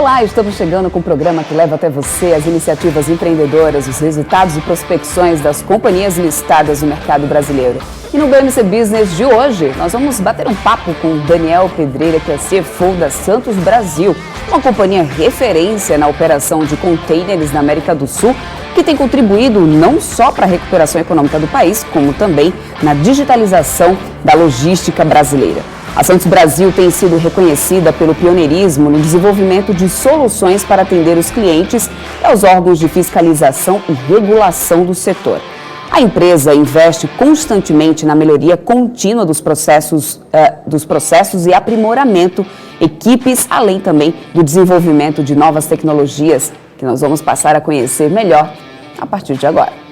Olá, estamos chegando com o programa que leva até você as iniciativas empreendedoras, os resultados e prospecções das companhias listadas no mercado brasileiro. E no BMC Business de hoje, nós vamos bater um papo com o Daniel Pedreira, que é CFO da Santos Brasil, uma companhia referência na operação de contêineres na América do Sul, que tem contribuído não só para a recuperação econômica do país, como também na digitalização da logística brasileira. A Santos Brasil tem sido reconhecida pelo pioneirismo no desenvolvimento de soluções para atender os clientes e aos órgãos de fiscalização e regulação do setor. A empresa investe constantemente na melhoria contínua dos processos e aprimoramento, equipes, além também do desenvolvimento de novas tecnologias, que nós vamos passar a conhecer melhor a partir de agora.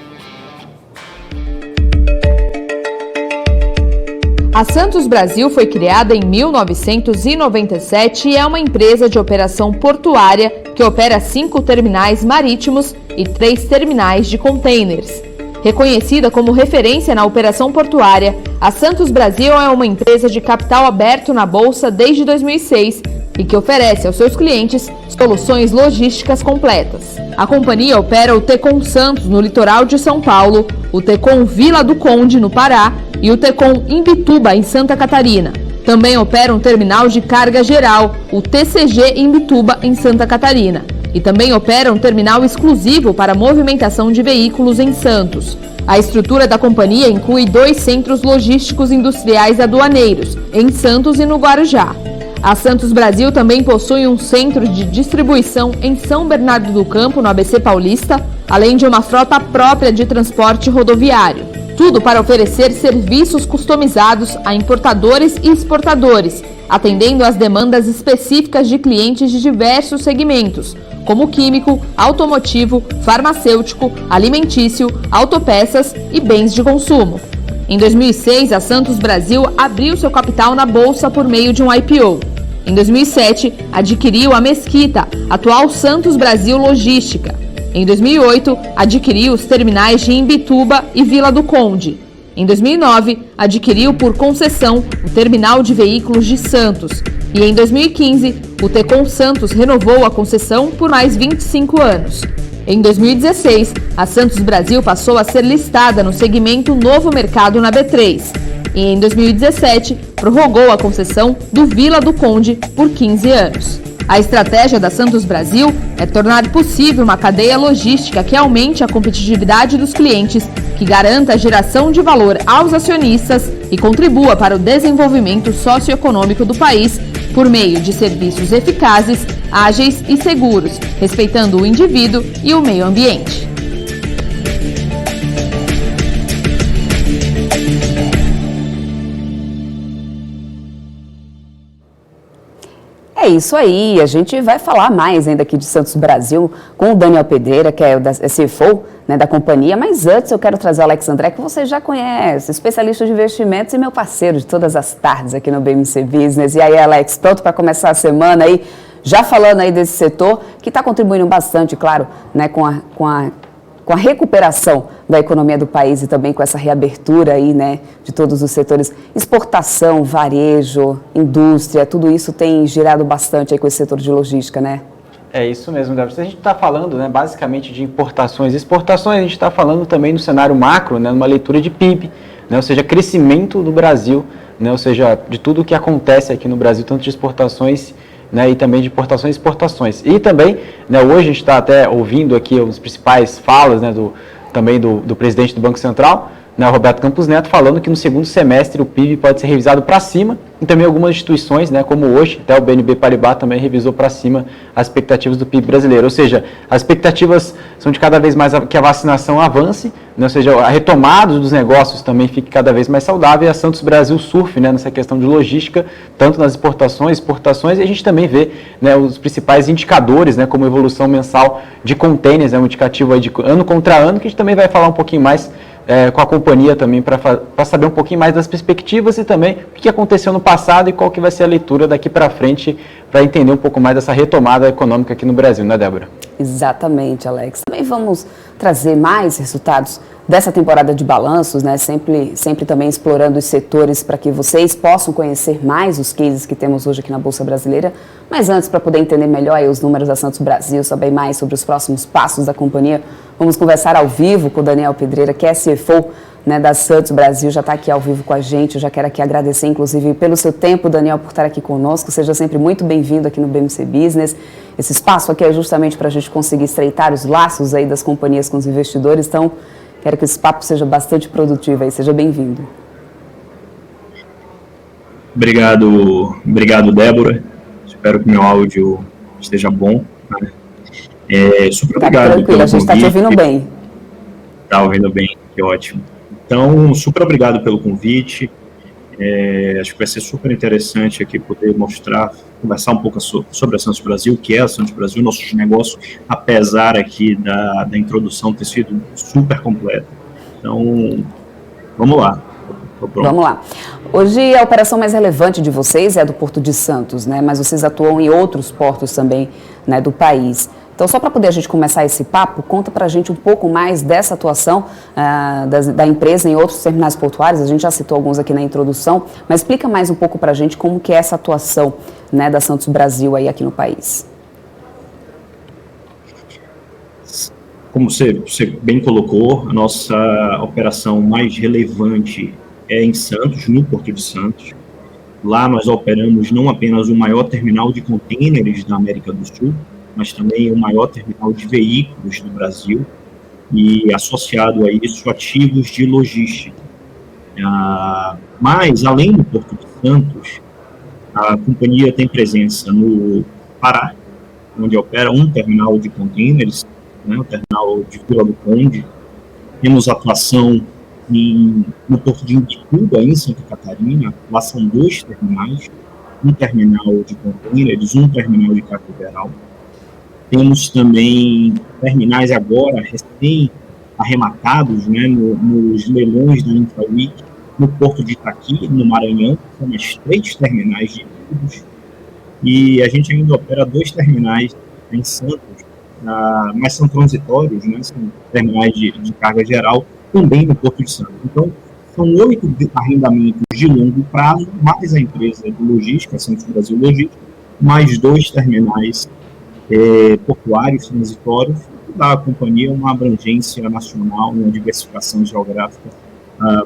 A Santos Brasil foi criada em 1997 e é uma empresa de operação portuária que opera 5 terminais marítimos e 3 terminais de contêineres. Reconhecida como referência na operação portuária, a Santos Brasil é uma empresa de capital aberto na Bolsa desde 2006 e que oferece aos seus clientes soluções logísticas completas. A companhia opera o Tecon Santos, no litoral de São Paulo, o Tecon Vila do Conde, no Pará, e o Tecon Imbituba, em Santa Catarina. Também opera um terminal de carga geral, o TCG Imbituba, em Santa Catarina. E também opera um terminal exclusivo para movimentação de veículos em Santos. A estrutura da companhia inclui 2 centros logísticos industriais aduaneiros, em Santos e no Guarujá. A Santos Brasil também possui um centro de distribuição em São Bernardo do Campo, no ABC Paulista, além de uma frota própria de transporte rodoviário. Tudo para oferecer serviços customizados a importadores e exportadores, atendendo às demandas específicas de clientes de diversos segmentos, como químico, automotivo, farmacêutico, alimentício, autopeças e bens de consumo. Em 2006, a Santos Brasil abriu seu capital na Bolsa por meio de um IPO. Em 2007, adquiriu a Mesquita, atual Santos Brasil Logística. Em 2008, adquiriu os terminais de Imbituba e Vila do Conde. Em 2009, adquiriu por concessão o terminal de veículos de Santos. E em 2015, o Tecon Santos renovou a concessão por mais 25 anos. Em 2016, a Santos Brasil passou a ser listada no segmento Novo Mercado na B3. E em 2017, prorrogou a concessão do Vila do Conde por 15 anos. A estratégia da Santos Brasil é tornar possível uma cadeia logística que aumente a competitividade dos clientes, que garanta a geração de valor aos acionistas e contribua para o desenvolvimento socioeconômico do país por meio de serviços eficazes, ágeis e seguros, respeitando o indivíduo e o meio ambiente. É isso aí, a gente vai falar mais ainda aqui de Santos Brasil com o Daniel Pedreira, que é o CFO, né, da companhia, mas antes eu quero trazer o Alex André, que você já conhece, especialista de investimentos e meu parceiro de todas as tardes aqui no BMC Business. E aí, Alex, pronto para começar a semana aí, já falando aí desse setor, que está contribuindo bastante, claro, né, com a recuperação da economia do país e também com essa reabertura aí, né, de todos os setores, exportação, varejo, indústria, tudo isso tem girado bastante aí com esse setor de logística, né? É isso mesmo, Débora. Se a gente está falando, né, basicamente de importações e exportações, a gente está falando também no cenário macro, né, numa leitura de PIB, né, ou seja, crescimento do Brasil, né, ou seja, de tudo o que acontece aqui no Brasil, tanto de exportações, né, e também de importações e exportações. E também, né, hoje a gente está até ouvindo aqui as principais falas, né, também do presidente do Banco Central, né, Roberto Campos Neto, falando que no segundo semestre o PIB pode ser revisado para cima, e também algumas instituições, né, como hoje, até o BNB Paribas também revisou para cima as expectativas do PIB brasileiro. Ou seja, as expectativas são de cada vez mais que a vacinação avance, né, ou seja, a retomada dos negócios também fique cada vez mais saudável, e a Santos Brasil surfe, né, nessa questão de logística, tanto nas exportações, e a gente também vê, né, os principais indicadores, né, como evolução mensal de contêineres, né, um indicativo aí de ano contra ano, que a gente também vai falar um pouquinho mais com a companhia também, para saber um pouquinho mais das perspectivas e também o que aconteceu no passado e qual que vai ser a leitura daqui para frente, para entender um pouco mais dessa retomada econômica aqui no Brasil, né, Débora? Exatamente, Alex. Também vamos trazer mais resultados dessa temporada de balanços, né? Sempre também explorando os setores para que vocês possam conhecer mais os cases que temos hoje aqui na Bolsa Brasileira. Mas antes, para poder entender melhor aí os números da Santos Brasil, saber mais sobre os próximos passos da companhia, vamos conversar ao vivo com o Daniel Pedreira, que é CFO, né, da Santos Brasil, já está aqui ao vivo com a gente. Eu já quero aqui agradecer, inclusive, pelo seu tempo, Daniel, por estar aqui conosco. Seja sempre muito bem-vindo aqui no BMC Business. Esse espaço aqui é justamente para a gente conseguir estreitar os laços aí das companhias com os investidores. Então, quero que esse papo seja bastante produtivo aí. Seja bem-vindo. Obrigado, Débora. Espero que meu áudio esteja bom. Super obrigado. Tranquilo, a gente está te ouvindo bem. Está ouvindo bem, que ótimo. Então, super obrigado pelo convite. Acho que vai ser super interessante aqui poder conversar um pouco sobre a Santos Brasil, o que é a Santos Brasil, nossos negócios, apesar aqui da introdução ter sido super completa. Então, vamos lá. Vamos lá. Hoje a operação mais relevante de vocês é a do Porto de Santos, né? Mas vocês atuam em outros portos também, né, do país. Então, só para poder a gente começar esse papo, conta para a gente um pouco mais dessa atuação da empresa em outros terminais portuários. A gente já citou alguns aqui na introdução, mas explica mais um pouco para a gente como que é essa atuação, né, da Santos Brasil aí aqui no país. Como você bem colocou, a nossa operação mais relevante é em Santos, no Porto de Santos. Lá nós operamos não apenas o maior terminal de contêineres da América do Sul, mas também o maior terminal de veículos do Brasil e, associado a isso, ativos de logística. Mas, além do Porto de Santos, a companhia tem presença no Pará, onde opera um terminal de contêineres, né, o terminal de Vila do Conde. Temos atuação no Porto de Imbituba, em Santa Catarina. Lá são 2 terminais, um terminal de contêineres, um terminal de carga geral. Temos também terminais agora recém-arrematados, né, nos leilões da InfraWeek, no Porto de Itaqui, no Maranhão. São mais 3 terminais de veículos. E a gente ainda opera 2 terminais em Santos, mas são transitórios, né, são terminais de carga geral, também no Porto de Santos. Então, são 8 arrendamentos de longo prazo, mais a empresa de logística, a Santos Brasil Logística, mais 2 terminais portuários transitórios, que dá à companhia uma abrangência nacional, uma diversificação geográfica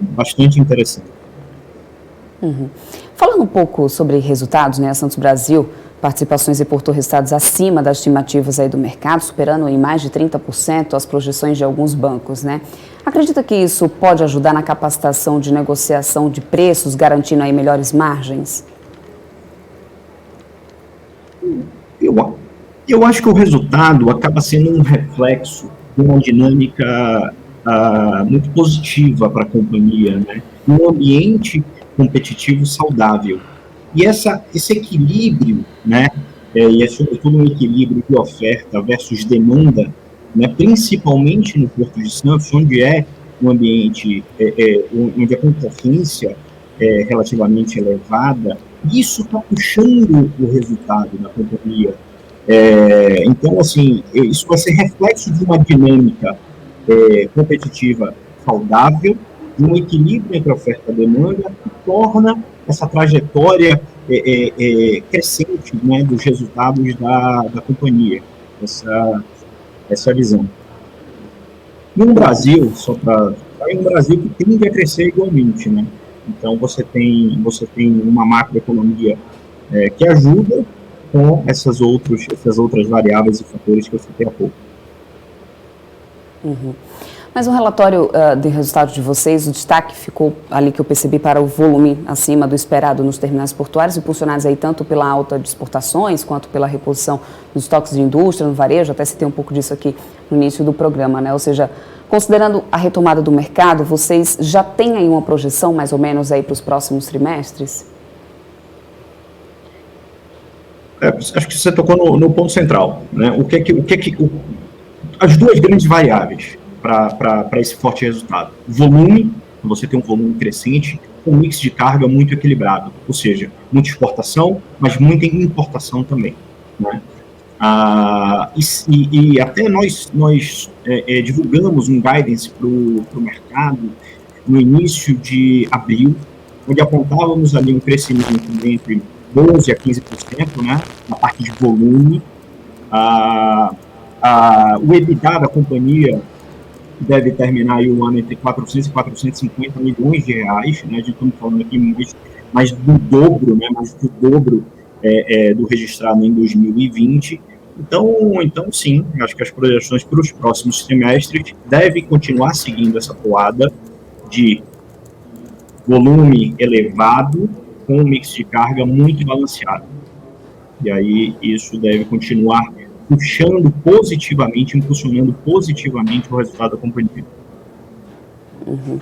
bastante interessante. Uhum. Falando um pouco sobre resultados, né, a Santos Brasil, participações reportou resultados acima das estimativas aí do mercado, superando em mais de 30% as projeções de alguns bancos, né? Acredita que isso pode ajudar na capacitação de negociação de preços, garantindo aí melhores margens? Eu acho que o resultado acaba sendo um reflexo de uma dinâmica muito positiva para a companhia, né? Um ambiente competitivo saudável. E esse equilíbrio, né? E é sobretudo um equilíbrio de oferta versus demanda, né? Principalmente no Porto de Santos, onde é um ambiente onde a concorrência é relativamente elevada. Isso está puxando o resultado da companhia. Então, assim, isso vai ser reflexo de uma dinâmica competitiva saudável, de um equilíbrio entre oferta e demanda, que torna essa trajetória crescente, né, dos resultados da companhia, essa visão. E um Brasil, um Brasil que tende a crescer igualmente, né? Então, você tem uma macroeconomia que ajuda com essas outras variáveis e fatores que eu citei há pouco. Uhum. Mas no relatório de resultados de vocês, o destaque ficou ali que eu percebi para o volume acima do esperado nos terminais portuários, impulsionados aí tanto pela alta de exportações quanto pela reposição dos estoques de indústria, no varejo. Até citei um pouco disso aqui no início do programa, né? Ou seja, considerando a retomada do mercado, vocês já têm aí uma projeção mais ou menos aí para os próximos trimestres? Acho que você tocou no ponto central, né? As 2 grandes variáveis para esse forte resultado: volume, você tem um volume crescente, com um mix de carga muito equilibrado, ou seja, muita exportação, mas muita importação também, né? E até nós divulgamos um guidance para o mercado no início de abril, onde apontávamos ali um crescimento entre 12% a 15%, né, na parte de volume. O EBITDA da companhia deve terminar aí o ano entre 400 e 450 milhões de reais, né, estamos falando aqui mais do dobro, né, mais do dobro do registrado em 2020. Então, sim, acho que as projeções para os próximos trimestres devem continuar seguindo essa toada de volume elevado com um mix de carga muito balanceado. E aí isso deve continuar puxando positivamente, impulsionando positivamente o resultado da companhia. Uhum.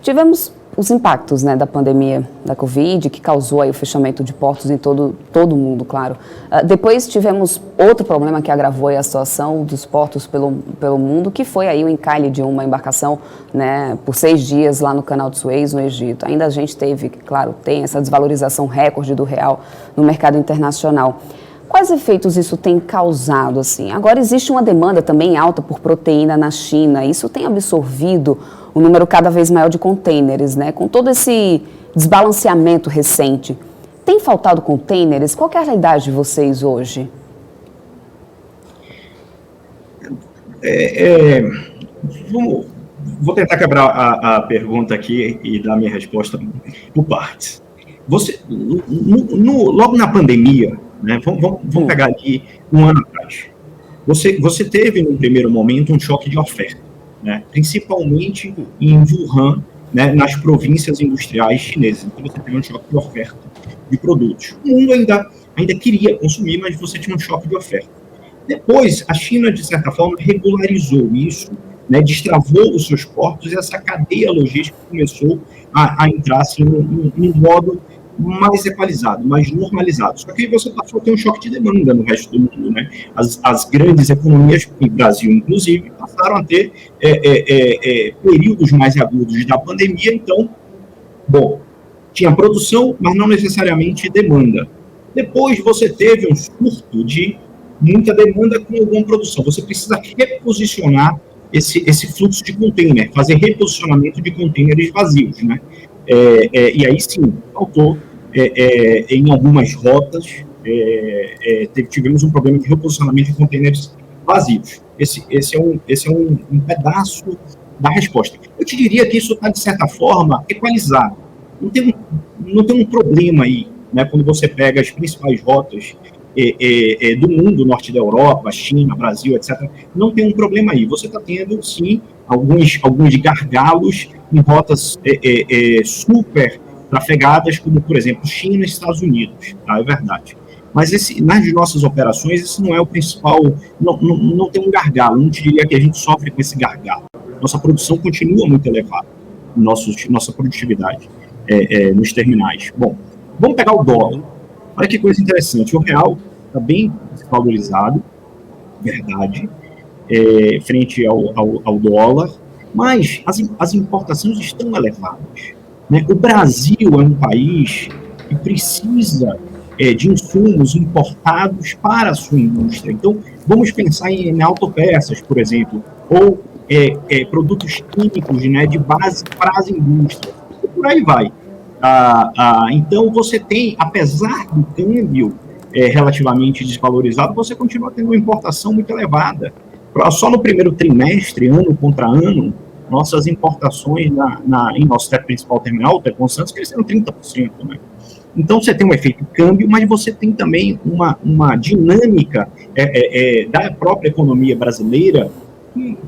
Tivemos os impactos, né, da pandemia da Covid, que causou aí o fechamento de portos em todo o mundo, claro. Depois tivemos outro problema que agravou aí a situação dos portos pelo mundo, que foi aí o encalhe de uma embarcação, né, por 6 dias lá no Canal de Suez, no Egito. Ainda a gente teve, claro, tem essa desvalorização recorde do real no mercado internacional. Quais efeitos isso tem causado, assim? Agora existe uma demanda também alta por proteína na China. Isso tem absorvido um número cada vez maior de contêineres, né? Com todo esse desbalanceamento recente. Tem faltado contêineres? Qual que é a realidade de vocês hoje? Vou tentar quebrar a pergunta aqui e dar minha resposta por partes. Logo na pandemia, né, vamos pegar aqui um ano atrás. Você teve, no primeiro momento, um choque de oferta, né, principalmente em Wuhan, né, nas províncias industriais chinesas. Então, você teve um choque de oferta de produtos. O mundo ainda queria consumir, mas você tinha um choque de oferta. Depois, a China, de certa forma, regularizou isso, né, destravou os seus portos e essa cadeia logística começou a entrar assim, num modo mais equalizado, mais normalizado. Só que aí você passou a ter um choque de demanda no resto do mundo, né? As grandes economias, o Brasil inclusive, passaram a ter períodos mais agudos da pandemia. Então, tinha produção, mas não necessariamente demanda. Depois você teve um surto de muita demanda com alguma produção. Você precisa reposicionar esse fluxo de container, fazer reposicionamento de containers vazios, né? E aí sim, faltou em algumas rotas, tivemos um problema de reposicionamento de containers vazios. Esse é um pedaço da resposta. Eu te diria que isso está, de certa forma, equalizado. Não tem um problema aí, né, quando você pega as principais rotas do mundo, norte da Europa, China, Brasil, etc. Não tem um problema aí. Você está tendo, sim, alguns gargalos em rotas super trafegadas, como, por exemplo, China e Estados Unidos. Tá? É verdade. Mas nas nossas operações, esse não é o principal, não tem um gargalo. Não te diria que a gente sofre com esse gargalo. Nossa produção continua muito elevada, nossa produtividade nos terminais. Bom, vamos pegar o dólar. Olha que coisa interessante, o real está bem desvalorizado, verdade, frente ao dólar, mas as importações estão elevadas, né? O Brasil é um país que precisa de insumos importados para a sua indústria. Então, vamos pensar em autopeças, por exemplo, ou produtos químicos, né, de base para as indústrias, e por aí vai. Então, você tem, apesar do câmbio relativamente desvalorizado, você continua tendo uma importação muito elevada. Só no primeiro trimestre, ano contra ano, nossas importações em nosso principal terminal, o Tecon Santos, cresceram 30%. Né? Então, você tem um efeito câmbio, mas você tem também uma dinâmica da própria economia brasileira,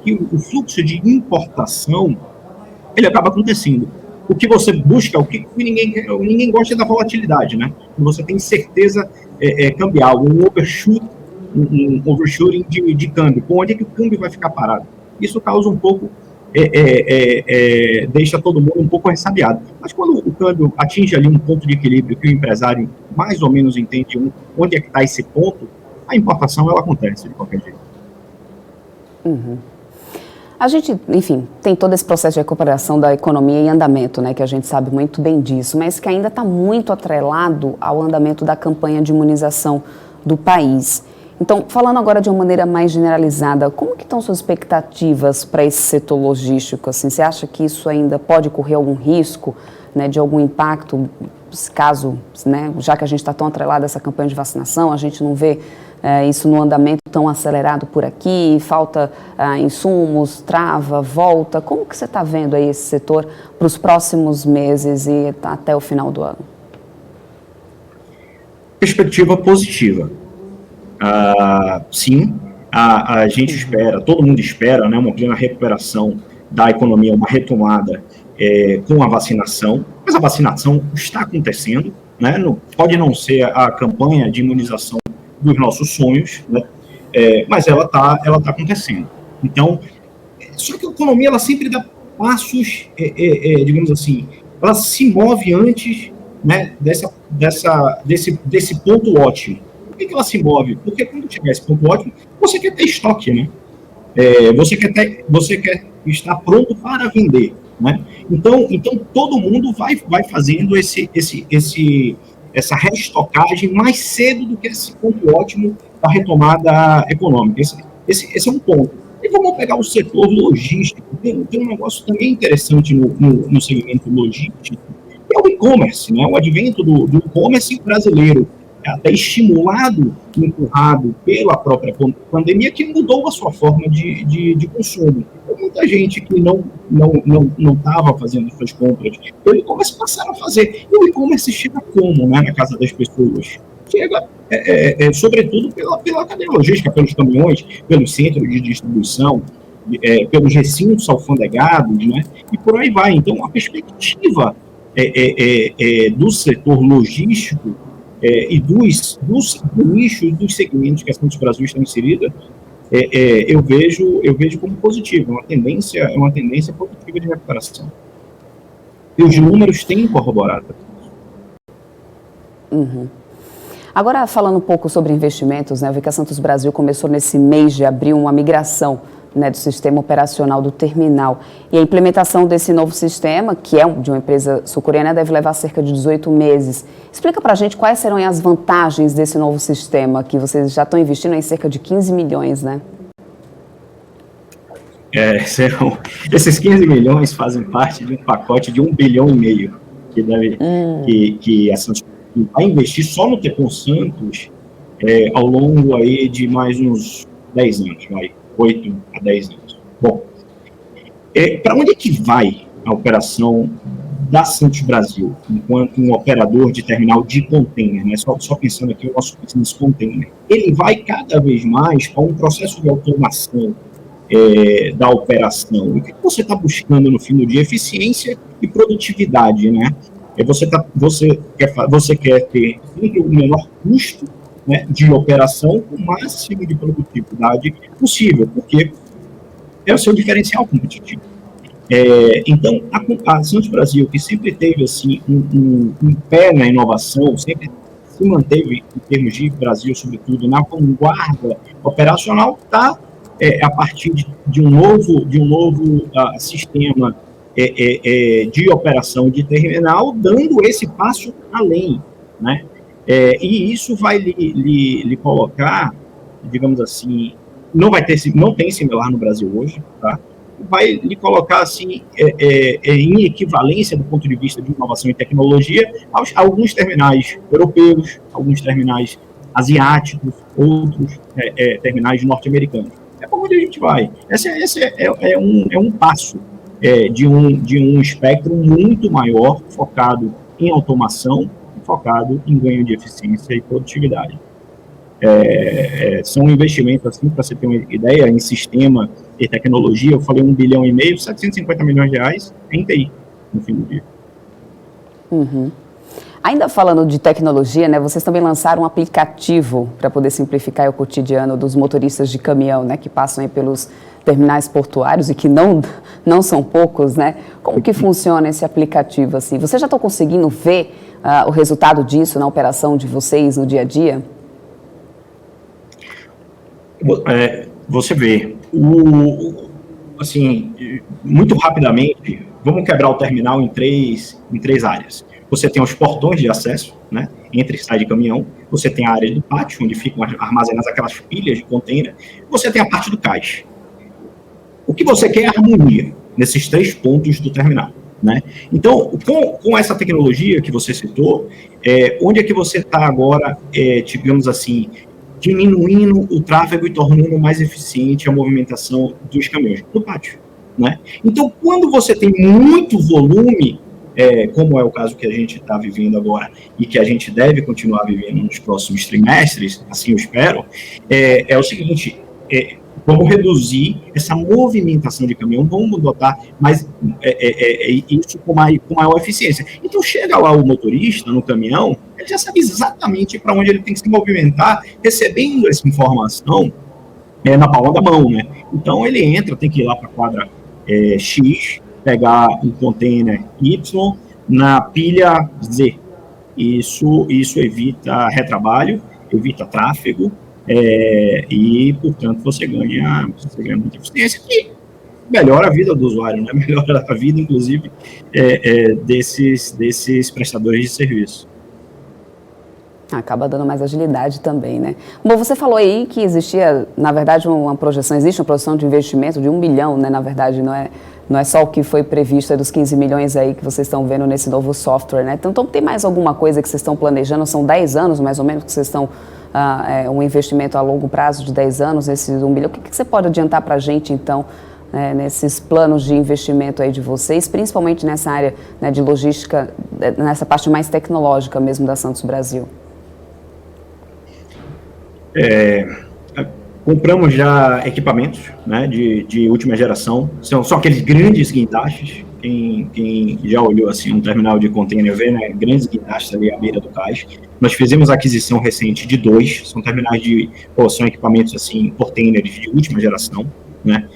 que o fluxo de importação ele acaba acontecendo. O que você busca, o que ninguém gosta é da volatilidade, né? Você tem certeza cambial, um overshooting de câmbio. Onde é que o câmbio vai ficar parado? Isso causa um pouco, deixa todo mundo um pouco ressabiado. Mas quando o câmbio atinge ali um ponto de equilíbrio que o empresário mais ou menos entende onde é que está esse ponto, a importação ela acontece de qualquer jeito. Uhum. A gente, enfim, tem todo esse processo de recuperação da economia em andamento, né, que a gente sabe muito bem disso, mas que ainda está muito atrelado ao andamento da campanha de imunização do país. Então, falando agora de uma maneira mais generalizada, como que estão suas expectativas para esse setor logístico? Assim, você acha que isso ainda pode correr algum risco, né, de algum impacto, caso, né, já que a gente está tão atrelado a essa campanha de vacinação, a gente não vê isso no andamento tão acelerado por aqui, falta insumos, trava, volta. Como que você está vendo aí esse setor para os próximos meses e até o final do ano? Perspectiva positiva. Sim, a gente espera, todo mundo espera, né, uma plena recuperação da economia, uma retomada com a vacinação, mas a vacinação está acontecendo, né, pode não ser a campanha de imunização dos nossos sonhos, né, mas ela tá acontecendo. Então, só que a economia ela sempre dá passos, digamos assim, ela se move antes, né, desse ponto ótimo. Por que ela se move? Porque quando chegar esse ponto ótimo, você quer ter estoque, né? Você quer estar pronto para vender, né? Então todo mundo vai fazendo essa restocagem mais cedo do que esse ponto ótimo da retomada econômica. Esse é um ponto. E vamos pegar o setor logístico. Tem um negócio também interessante no segmento logístico, que é o e-commerce, né? O advento do e-commerce brasileiro, até estimulado, empurrado pela própria pandemia, que mudou a sua forma de consumo. Muita gente que não estava fazendo suas compras pelo e-commerce passaram a fazer. E o e-commerce chega como, né, na casa das pessoas? Chega, sobretudo, pela cadeia logística, pelos caminhões, pelos centros de distribuição, pelos recintos alfandegados, né, e por aí vai. Então, a perspectiva do setor logístico e dos nichos, dos segmentos que a Santos Brasil está inserida, eu vejo como positivo, é uma tendência positiva de recuperação. E os números têm corroborado. Uhum. Agora, falando um pouco sobre investimentos, né, eu vi que a Santos Brasil começou nesse mês de abril uma migração, né, do sistema operacional do terminal. E a implementação desse novo sistema, que é de uma empresa sul-coreana, deve levar cerca de 18 meses. Explica para a gente quais serão as vantagens desse novo sistema, que vocês já estão investindo em cerca de 15 milhões, né? Esses 15 milhões fazem parte de um pacote de 1,5 bilhão que a Santos vai investir só no Tecon Santos ao longo aí de mais uns 10 anos, 8 a 10 anos. Bom, para onde é que vai a operação da Santos Brasil, enquanto um operador de terminal de container, né? Só pensando aqui o nosso business container? Ele vai cada vez mais para um processo de automação da operação. E o que você está buscando no fim do dia? Eficiência e produtividade, né? Você quer ter sempre o menor custo, né, de operação com o máximo de produtividade possível, porque é o seu diferencial competitivo. Então, a Santos Brasil, que sempre teve assim, um pé na inovação, sempre se manteve, em termos de Brasil, sobretudo, na vanguarda operacional, está, a partir de um novo sistema de operação de terminal, dando esse passo além, né? E isso vai lhe colocar, digamos assim, não tem similar no Brasil hoje, tá? Vai lhe colocar assim, em equivalência do ponto de vista de inovação e tecnologia, a alguns terminais europeus, alguns terminais asiáticos, outros terminais norte-americanos. É por onde a gente vai. Esse é um passo de um espectro muito maior, focado em automação, focado em ganho de eficiência e produtividade. São investimentos, assim, para você ter uma ideia, em sistema e tecnologia, eu falei 1,5 bilhão, 750 milhões de reais em TI, no fim do dia. Uhum. Ainda falando de tecnologia, né, vocês também lançaram um aplicativo para poder simplificar o cotidiano dos motoristas de caminhão, né, que passam aí pelos terminais portuários e que não são poucos, né? Como que funciona esse aplicativo, assim? Vocês já estão conseguindo ver o resultado disso na operação de vocês no dia a dia? Você vê, assim, muito rapidamente, vamos quebrar o terminal em três áreas. você tem os portões de acesso, né, entra e sai de caminhão, você tem a área do pátio, onde ficam armazenadas aquelas pilhas de container, você tem a parte do caixa. O que você quer é harmonia nesses 3 pontos do terminal, né? Então, com essa tecnologia que você citou, onde é que você está agora, digamos assim, diminuindo o tráfego e tornando mais eficiente a movimentação dos caminhões? No pátio, né? Então, quando você tem muito volume, como é o caso que a gente está vivendo agora e que a gente deve continuar vivendo nos próximos trimestres, assim eu espero, é o seguinte, vamos reduzir essa movimentação de caminhão, vamos botar mais, isso com maior eficiência. Então, chega lá o motorista no caminhão, ele já sabe exatamente para onde ele tem que se movimentar, recebendo essa informação na palma da mão, né? Então, ele entra, tem que ir lá para a quadra X, pegar um container Y na pilha Z. Isso evita retrabalho, evita tráfego, e, portanto, você ganha muita eficiência e melhora a vida do usuário, né? Melhora a vida, inclusive, desses prestadores de serviço. Acaba dando mais agilidade também, né? Bom, você falou aí que existia, na verdade, existe uma projeção de investimento de 1 bilhão, né? Na verdade, não é só o que foi previsto dos 15 milhões aí que vocês estão vendo nesse novo software, né? Então tem mais alguma coisa que vocês estão planejando? São 10 anos, mais ou menos, que vocês estão, um investimento a longo prazo de 10 anos, esses 1 bilhão. O que você pode adiantar para a gente, então, nesses planos de investimento aí de vocês, principalmente nessa área, né, de logística, nessa parte mais tecnológica mesmo da Santos Brasil? Compramos já equipamentos, né, de última geração, são aqueles grandes guindastes. Quem já olhou assim um terminal de container vê, né, grandes guindastes ali à beira do cais. Nós fizemos a aquisição recente de 2, são terminais são equipamentos assim, containers de última geração, né.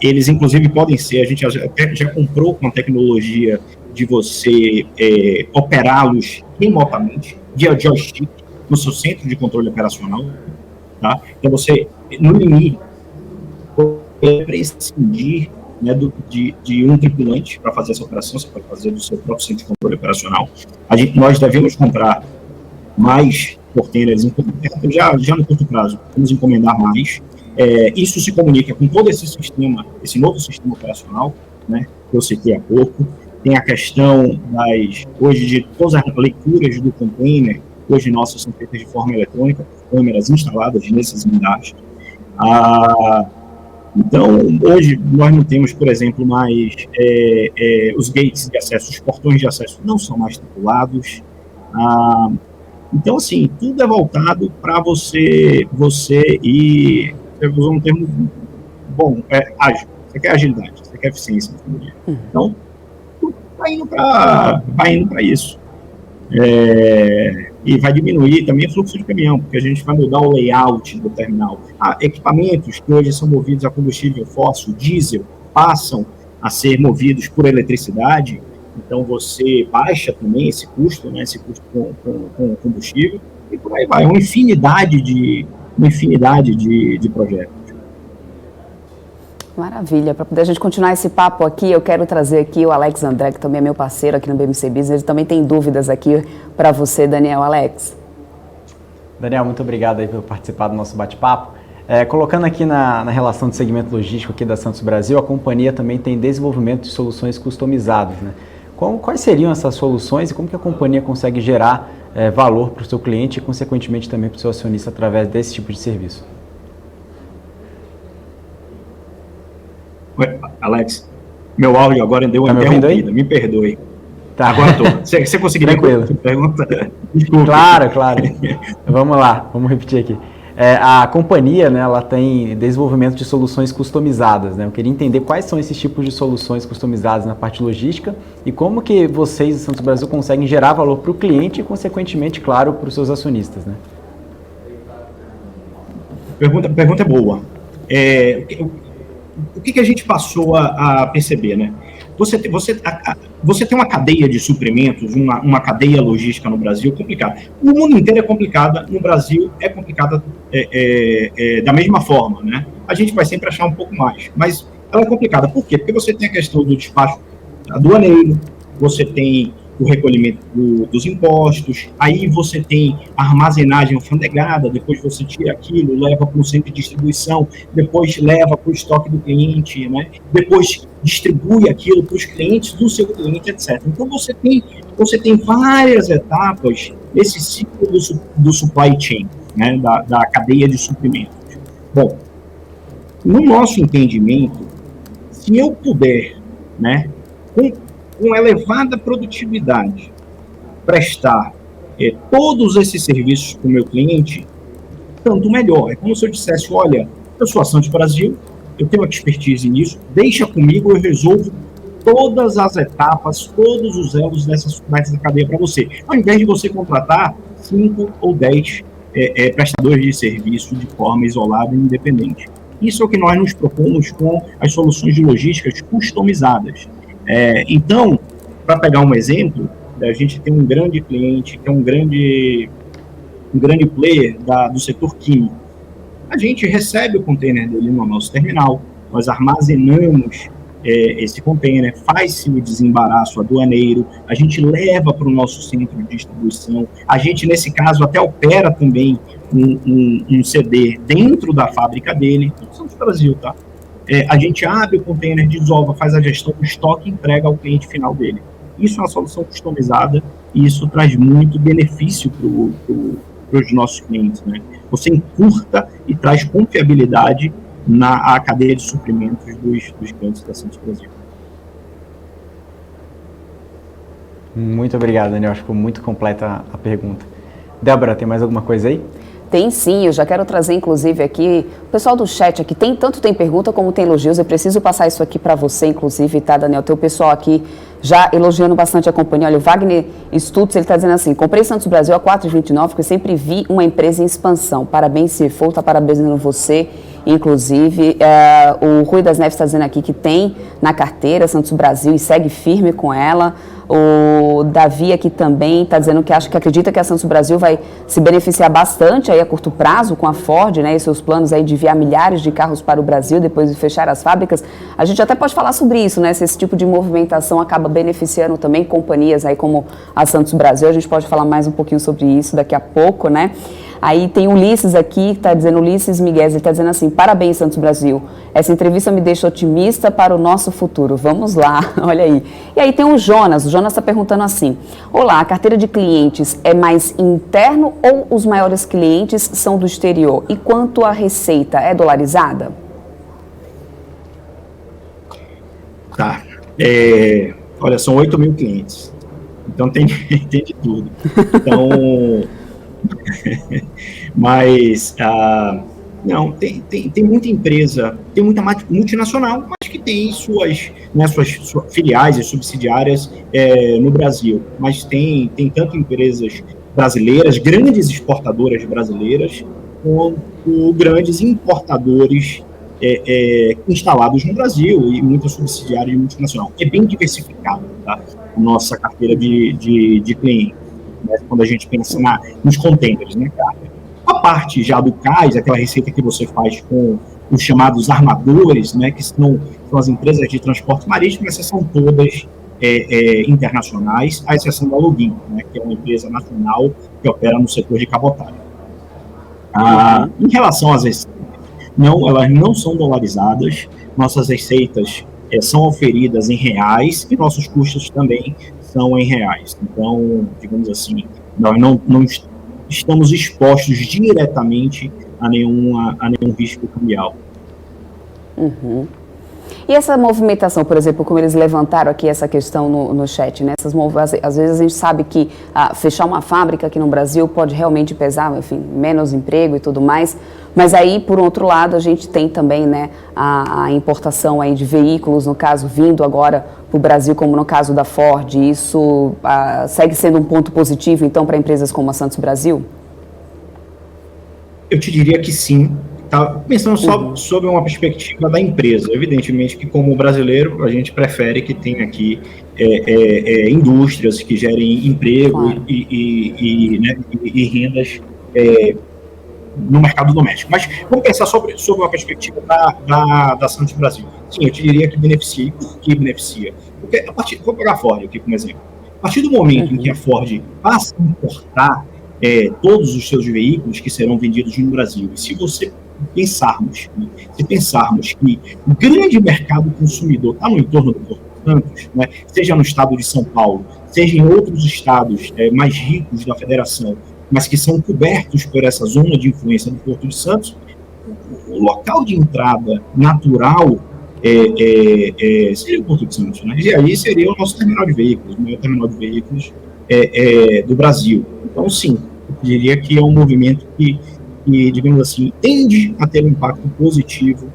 Eles inclusive podem ser, a gente já comprou com a tecnologia de você operá-los remotamente, via joystick, no seu centro de controle operacional, tá? Então você, no limite, pode prescindir, né, de um tripulante para fazer essa operação, você pode fazer do seu próprio centro de controle operacional. Nós devemos comprar mais containers já no curto prazo, vamos encomendar mais. Isso se comunica com todo esse sistema, esse novo sistema operacional, né, que eu citei há pouco. Tem a questão hoje de todas as leituras do container. Hoje nossas são feitas de forma eletrônica, câmeras instaladas nesses guindastes. Então, hoje nós não temos, por exemplo, mais os gates de acesso, os portões de acesso não são mais tripulados. Então, assim, tudo é voltado para você ir, você usou um termo bom, ágil. Você quer agilidade, você quer eficiência. Então, tudo vai indo para isso. E vai diminuir também o fluxo de caminhão, porque a gente vai mudar o layout do terminal. Equipamentos que hoje são movidos a combustível fóssil, diesel, passam a ser movidos por eletricidade, então você baixa também esse custo, né, esse custo com combustível, e por aí vai, uma infinidade de projetos. Maravilha. Para poder a gente continuar esse papo aqui, eu quero trazer aqui o Alex André, que também é meu parceiro aqui no BMC Business. Ele também tem dúvidas aqui para você, Daniel. Alex. Daniel, muito obrigado aí por participar do nosso bate-papo. Colocando aqui na relação de segmento logístico aqui da Santos Brasil, a companhia também tem desenvolvimento de soluções customizadas, né? Quais seriam essas soluções e como que a companhia consegue gerar valor para o seu cliente e, consequentemente, também para o seu acionista através desse tipo de serviço? Alex, meu áudio agora deu uma interrompida, me perdoe. Tá. Agora estou. Você conseguiu Tranquilo. Pergunta? Desculpa. Claro. Vamos lá, vamos repetir aqui. A companhia, né, ela tem desenvolvimento de soluções customizadas, né? Eu queria entender quais são esses tipos de soluções customizadas na parte logística e como que vocês, Santos Brasil, conseguem gerar valor para o cliente e, consequentemente, claro, para os seus acionistas, né? Pergunta é boa. O que a gente passou a perceber, né? Você tem uma cadeia de suprimentos, uma cadeia logística no Brasil complicada. O mundo inteiro é complicada, no Brasil é complicada da mesma forma, né? A gente vai sempre achar um pouco mais, mas ela é complicada. Por quê? Porque você tem a questão do despacho aduaneiro, você tem o recolhimento dos impostos, aí você tem a armazenagem alfandegada, depois você tira aquilo, leva para o centro de distribuição, depois leva para o estoque do cliente, né? Depois distribui aquilo para os clientes do seu cliente, etc. Então você tem várias etapas nesse ciclo do supply chain, né? da cadeia de suprimentos. Bom, no nosso entendimento, se eu puder, né, com elevada produtividade, prestar todos esses serviços para o meu cliente, tanto melhor. É como se eu dissesse, olha, eu sou a Santos Brasil, eu tenho expertise nisso, deixa comigo, eu resolvo todas as etapas, todos os elos dessa cadeia para você. Ao invés de você contratar 5 ou 10 prestadores de serviço de forma isolada e independente. Isso é o que nós nos propomos com as soluções de logísticas customizadas. Então, para pegar um exemplo, a gente tem um grande cliente, que é um grande player do setor químico. A gente recebe o container dele no nosso terminal, nós armazenamos esse container, faz-se o desembaraço aduaneiro, a gente leva para o nosso centro de distribuição, a gente, nesse caso, até opera também um CD dentro da fábrica dele, no Santos Brasil, tá? A gente abre o container, desova, faz a gestão do estoque e entrega ao cliente final dele. Isso é uma solução customizada e isso traz muito benefício para os nossos clientes, né? Você encurta e traz confiabilidade na cadeia de suprimentos dos clientes da Santos Brasil. Muito obrigado, Daniel. Acho que ficou muito completa a pergunta. Débora, tem mais alguma coisa aí? Tem sim, eu já quero trazer inclusive aqui, o pessoal do chat aqui, tanto tem pergunta como tem elogios, eu preciso passar isso aqui para você inclusive, tá, Daniel? Tem o pessoal aqui já elogiando bastante a companhia. Olha, o Wagner Stutz, ele está dizendo assim, comprei Santos Brasil a 4,29, porque sempre vi uma empresa em expansão. Parabéns, CFO, tá parabenizando você. Inclusive, o Rui das Neves está dizendo aqui que tem na carteira Santos Brasil e segue firme com ela. O Davi aqui também está dizendo que acredita que a Santos Brasil vai se beneficiar bastante aí a curto prazo com a Ford, né, e seus planos aí de enviar milhares de carros para o Brasil depois de fechar as fábricas. A gente até pode falar sobre isso, né, se esse tipo de movimentação acaba beneficiando também companhias aí como a Santos Brasil. A gente pode falar mais um pouquinho sobre isso daqui a pouco, né? Aí tem o Ulisses aqui, que está dizendo, Ulisses Miguel, ele está dizendo assim, parabéns, Santos Brasil. Essa entrevista me deixa otimista para o nosso futuro. Vamos lá, olha aí. E aí tem o Jonas está perguntando assim, olá, a carteira de clientes é mais interno ou os maiores clientes são do exterior? E quanto à receita, é dolarizada? Tá. Olha, são 8 mil clientes. Então tem de tudo. Então... Mas não, tem muita empresa, tem muita multinacional, mas que tem suas filiais e subsidiárias no Brasil. Mas tem tanto empresas brasileiras, grandes exportadoras brasileiras, quanto grandes importadores instalados no Brasil e muitas subsidiárias multinacional. É bem diversificado, tá? A nossa carteira de clientes. Quando a gente pensa nos containers, né, cara? A parte já do CAIS, aquela receita que você faz com os chamados armadores, né, que são as empresas de transporte marítimo, essas são todas internacionais, à exceção da Login, né, que é uma empresa nacional que opera no setor de cabotagem. Em relação às receitas, elas não são dolarizadas, nossas receitas são oferidas em reais e nossos custos também são em reais. Então, digamos assim, nós não estamos expostos diretamente a nenhum risco cambial. Uhum. E essa movimentação, por exemplo, como eles levantaram aqui essa questão no chat, né? Às vezes a gente sabe que fechar uma fábrica aqui no Brasil pode realmente pesar, enfim, menos emprego e tudo mais, mas aí, por outro lado, a gente tem também, né, a importação aí de veículos, no caso, vindo agora para o Brasil, como no caso da Ford. Isso segue sendo um ponto positivo, então, para empresas como a Santos Brasil? Eu te diria que sim. Tá pensando só sobre uma perspectiva da empresa. Evidentemente que, como brasileiro, a gente prefere que tenha aqui indústrias que gerem emprego, claro, e rendas no mercado doméstico. Mas vamos pensar sobre uma perspectiva da Santos Brasil. Sim, eu te diria que beneficia. E por que beneficia? Porque, vou pegar a Ford aqui como exemplo. partir do momento em que a Ford passa a importar todos os seus veículos que serão vendidos no Brasil, e se pensarmos que o grande mercado consumidor está no entorno do Porto de Santos, né, seja no estado de São Paulo, seja em outros estados mais ricos da federação, mas que são cobertos por essa zona de influência do Porto de Santos, o local de entrada natural seria o Porto de Santos, né? E aí seria o nosso terminal de veículos, o maior terminal de veículos do Brasil. Então, sim, eu diria que é um movimento que, digamos assim, tende a ter um impacto positivo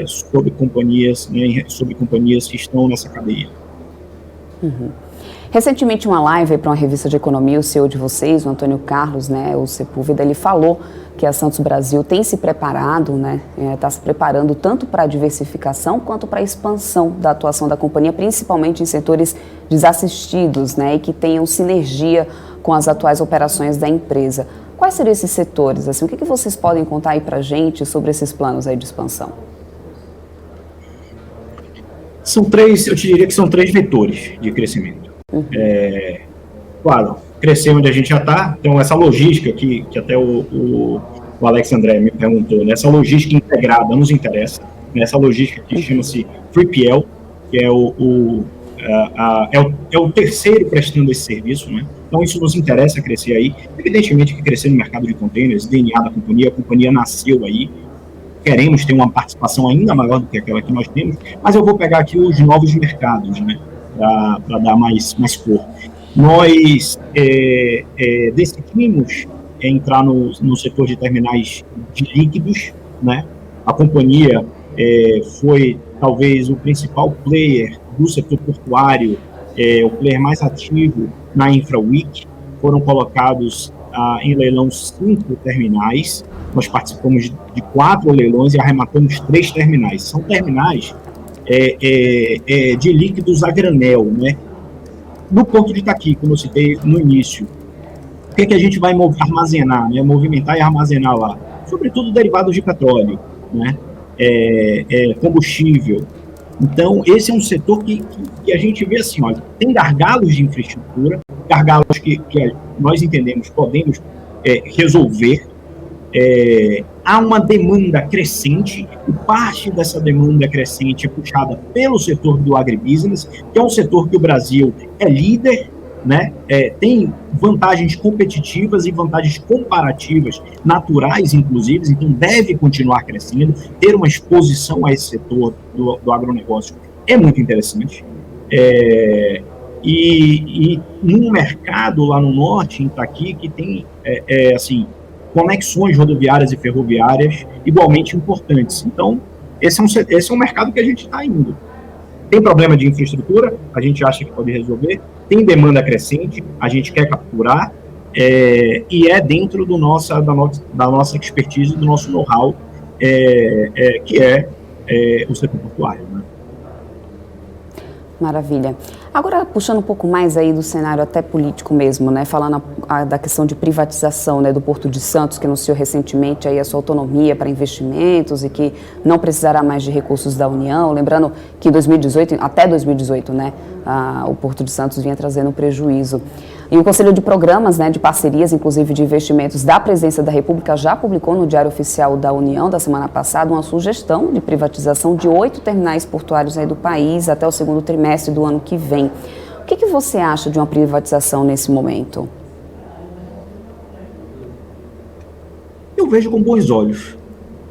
sobre companhias, né, sobre companhias que estão nessa cadeia. Recentemente, uma live para uma revista de economia, o CEO de vocês, o Antônio Carlos, né, o Sepúlveda, ele falou que a Santos Brasil tem se preparado, né, está se preparando tanto para a diversificação quanto para a expansão da atuação da companhia, principalmente em setores desassistidos, né, e que tenham sinergia com as atuais operações da empresa. Quais seriam esses setores? Assim, o que vocês podem contar aí para a gente sobre esses planos aí de expansão? Eu te diria que são 3 vetores de crescimento. Claro, crescer onde a gente já está, então essa logística que até o Alex André me perguntou, né, essa logística integrada nos interessa, né, essa logística que chama-se 3PL, que é o terceiro prestando esse serviço, né? Então isso nos interessa crescer aí, evidentemente que crescer no mercado de containers, DNA da companhia, a companhia nasceu aí, queremos ter uma participação ainda maior do que aquela que nós temos, mas eu vou pegar aqui os novos mercados, né, para dar mais cor. Nós decidimos entrar no setor de terminais de líquidos, né? A companhia foi talvez o principal player do setor portuário, o player mais ativo na InfraWeek. Foram colocados em leilão 5 terminais. Nós participamos de 4 leilões e arrematamos 3 terminais. São terminais de líquidos a granel, né? No Porto de Itaqui, como eu citei no início, o que a gente vai armazenar, né? Movimentar e armazenar lá? Sobretudo derivados de petróleo, né? Combustível. Então, esse é um setor que a gente vê assim, olha, tem gargalos de infraestrutura, gargalos que nós entendemos podemos resolver. Há uma demanda crescente e parte dessa demanda crescente é puxada pelo setor do agribusiness, que é um setor que o Brasil é líder, né? Tem vantagens competitivas e vantagens comparativas naturais, inclusive, então deve continuar crescendo, ter uma exposição a esse setor do agronegócio é muito interessante. E num mercado lá no norte, em Itaqui, que tem, assim, conexões rodoviárias e ferroviárias igualmente importantes. Então, esse é um mercado que a gente está indo. Tem problema de infraestrutura, a gente acha que pode resolver. Tem demanda crescente, a gente quer capturar, e dentro da nossa expertise, do nosso know-how, que é o setor portuário, né? Maravilha. Agora, puxando um pouco mais aí do cenário até político mesmo, né? Falando da questão de privatização, né, do Porto de Santos, que anunciou recentemente aí a sua autonomia para investimentos e que não precisará mais de recursos da União. Lembrando que até 2018, né, o Porto de Santos vinha trazendo prejuízo. E o Conselho de Programas, né, de parcerias, inclusive de investimentos da Presidência da República, já publicou no Diário Oficial da União da semana passada uma sugestão de privatização de 8 terminais portuários aí do país até o 2º trimestre do ano que vem. O que você acha de uma privatização nesse momento? Eu vejo com bons olhos.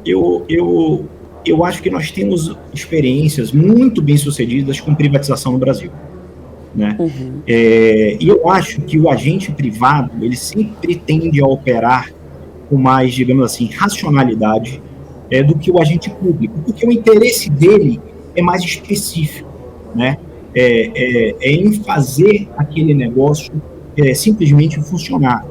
Eu acho que nós temos experiências muito bem-sucedidas com privatização no Brasil, né? E eu acho que o agente privado, ele sempre tende a operar com mais, digamos assim, racionalidade do que o agente público, porque o interesse dele é mais específico, né? Em fazer aquele negócio simplesmente funcionar,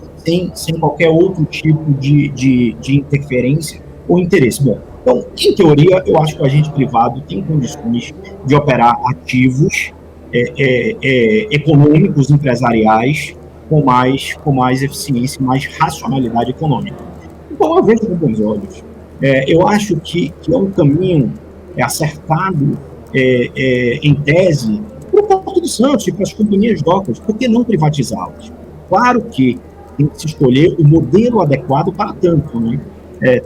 sem qualquer outro tipo de interferência ou interesse. Bom, então, em teoria, eu acho que o agente privado tem condições de operar ativos econômicos, empresariais, com mais eficiência, mais racionalidade econômica. Então, eu vejo com bons olhos. Eu acho que é um caminho acertado, em tese, para o Porto Porto de Santos e para as companhias docas, por que não privatizá-las? Claro que tem que se escolher o modelo adequado para tanto, né?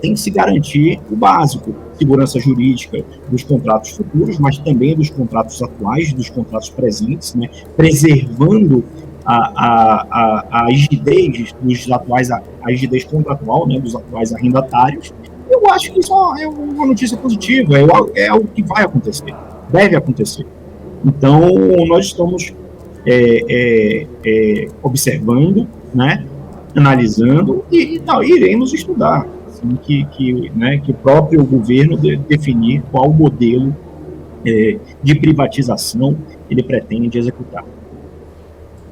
Tem que se garantir o básico, segurança jurídica dos contratos futuros, mas também dos contratos atuais, dos contratos presentes, né? Preservando a rigidez dos atuais, a rigidez contratual, né? Dos atuais arrendatários. Eu acho que isso é uma notícia positiva, é algo que vai acontecer, deve acontecer. Então, nós estamos observando, né? Analisando e iremos estudar. Que o próprio governo definir qual modelo de privatização ele pretende executar.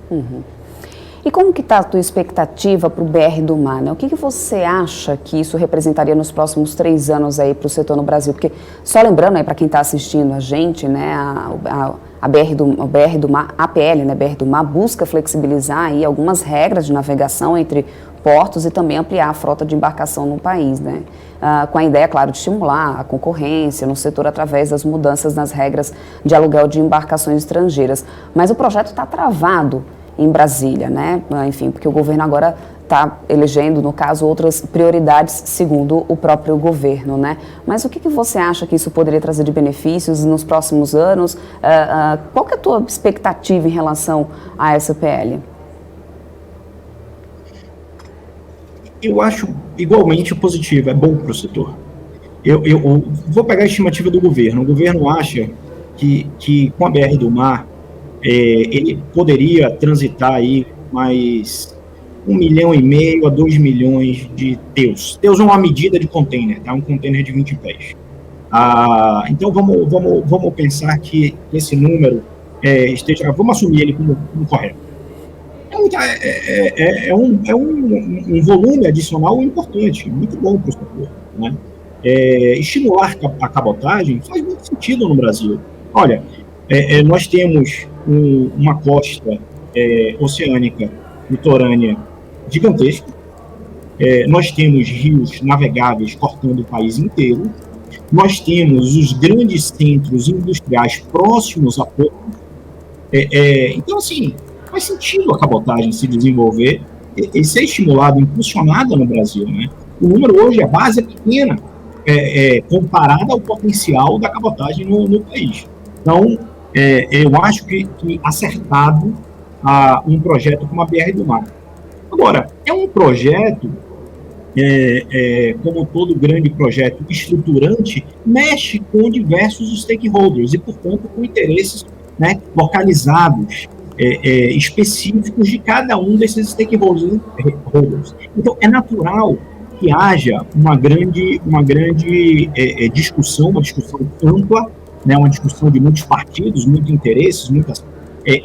Uhum. E como que está a tua expectativa para o BR do Mar, né? O que você acha que isso representaria nos próximos 3 anos aí para o setor no Brasil? Porque, só lembrando aí para quem está assistindo a gente, né, a BR do Mar, a APL, né, BR do Mar, busca flexibilizar aí algumas regras de navegação entre portos e também ampliar a frota de embarcação no país, né? Com a ideia, claro, de estimular a concorrência no setor através das mudanças nas regras de aluguel de embarcações estrangeiras. Mas o projeto está travado em Brasília, né? Enfim, porque o governo agora está elegendo, no caso, outras prioridades segundo o próprio governo, né? Mas o que você acha que isso poderia trazer de benefícios nos próximos anos? Qual que é a tua expectativa em relação a essa PL? Eu acho igualmente positivo, é bom para o setor. Eu vou pegar a estimativa do governo. O governo acha que com a BR do Mar, ele poderia transitar aí mais 1,5 milhão a 2 milhões de TEUs. TEUs é uma medida de container, tá? Um container de 20 pés. Então vamos pensar que esse número vamos assumir ele como correto. É um volume adicional importante, muito bom para o setor, né? Estimular a cabotagem faz muito sentido no Brasil. Olha, nós temos uma costa oceânica litorânea gigantesca, nós temos rios navegáveis cortando o país inteiro, nós temos os grandes centros industriais próximos a portos. Então, assim, faz sentido a cabotagem se desenvolver e ser estimulada, impulsionada no Brasil, né? O número hoje, a base é pequena, comparada ao potencial da cabotagem no país. Então, eu acho que acertado um projeto como a BR do Mar. Agora, é um projeto, como todo grande projeto estruturante, mexe com diversos stakeholders e, portanto, com interesses, né, localizados, específicos de cada um desses stakeholders. Então, é natural que haja uma grande discussão, uma discussão ampla, né, uma discussão de muitos partidos, muitos interesses, muitas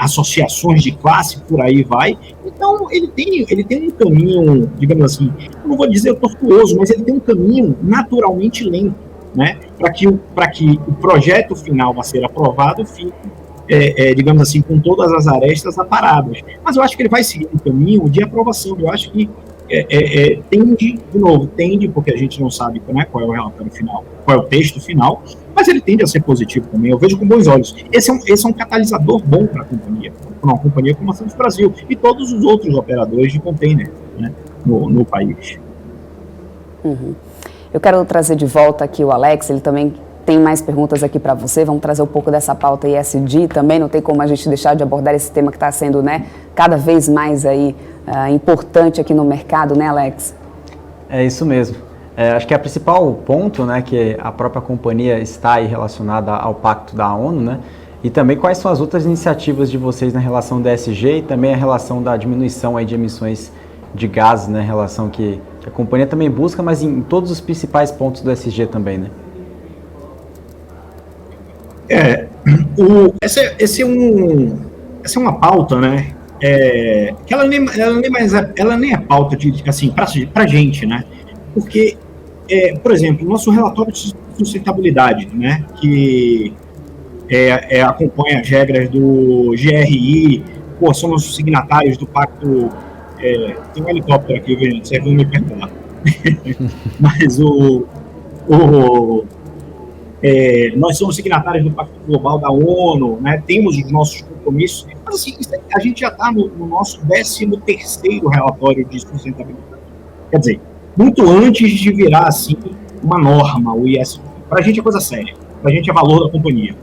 associações de classe, por aí vai. Então, ele tem um caminho, digamos assim, eu não vou dizer tortuoso, mas ele tem um caminho naturalmente lento, né, para que o projeto final a ser aprovado fique, digamos assim, com todas as arestas aparadas. Mas eu acho que ele vai seguir um caminho de aprovação. Eu acho que tende, porque a gente não sabe, né, qual é o relatório final, qual é o texto final, mas ele tende a ser positivo também. Eu vejo com bons olhos. Esse é um catalisador bom para a companhia, para uma companhia como a Santos Brasil e todos os outros operadores de container, né, no país. Uhum. Eu quero trazer de volta aqui o Alex, ele também tem mais perguntas aqui para você, vamos trazer um pouco dessa pauta ESG também, não tem como a gente deixar de abordar esse tema que está sendo, né, cada vez mais aí, importante aqui no mercado, né, Alex? É isso mesmo. Acho que é o principal ponto, né, que a própria companhia está aí relacionada ao Pacto da ONU, né, e também quais são as outras iniciativas de vocês na relação da ESG e também a relação da diminuição aí de emissões de gases, né, relação que a companhia também busca, mas em todos os principais pontos do ESG também, né? Essa é uma pauta, né, que ela nem é pauta assim, para a gente, né, porque, por exemplo, nosso relatório de sustentabilidade, né, que acompanha as regras do GRI, somos signatários do Pacto, tem um helicóptero aqui, gente, vocês vão me perdoar, mas nós somos signatários do Pacto Global da ONU, né, temos os nossos compromissos. Mas, assim, a gente já está no nosso 13º relatório de sustentabilidade. Quer dizer, muito antes de virar, assim, uma norma, o ISD. Para a gente é coisa séria, para a gente é valor da companhia.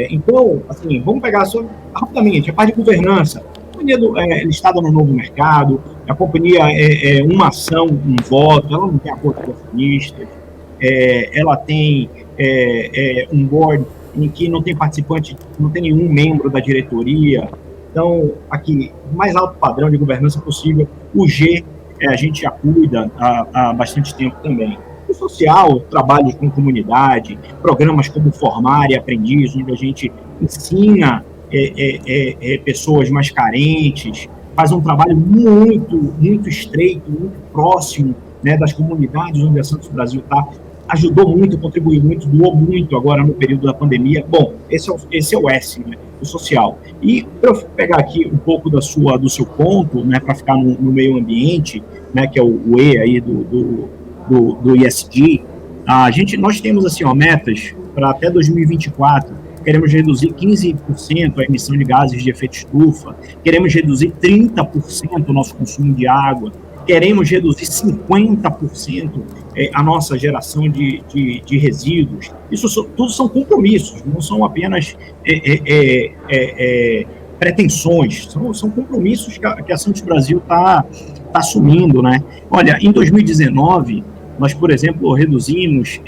Então, assim, vamos pegar só rapidamente a parte de governança. A companhia listada no novo mercado, a companhia é uma ação, um voto, ela não tem acordo com acionistas, ela tem um board em que não tem participante, não tem nenhum membro da diretoria. Então, aqui, o mais alto padrão de governança possível. O G, a gente já cuida há bastante tempo também. O social, trabalho com comunidade, programas como Formar e Aprendiz, onde a gente ensina pessoas mais carentes, faz um trabalho muito estreito, muito próximo, né, das comunidades onde a Santos Brasil está. Ajudou muito, contribuiu muito, doou muito agora no período da pandemia. Bom, esse é o S, né, o social. E para eu pegar aqui um pouco do seu ponto, né, para ficar no meio ambiente, né, que é o E aí do ESG, nós temos assim, metas para até 2024. Queremos reduzir 15% a emissão de gases de efeito estufa, queremos reduzir 30% o nosso consumo de água, queremos reduzir 50% a nossa geração de resíduos. Isso tudo são compromissos, não são apenas pretensões, são compromissos que a Santos Brasil está assumindo, né? Olha, em 2019, nós, por exemplo, reduzimos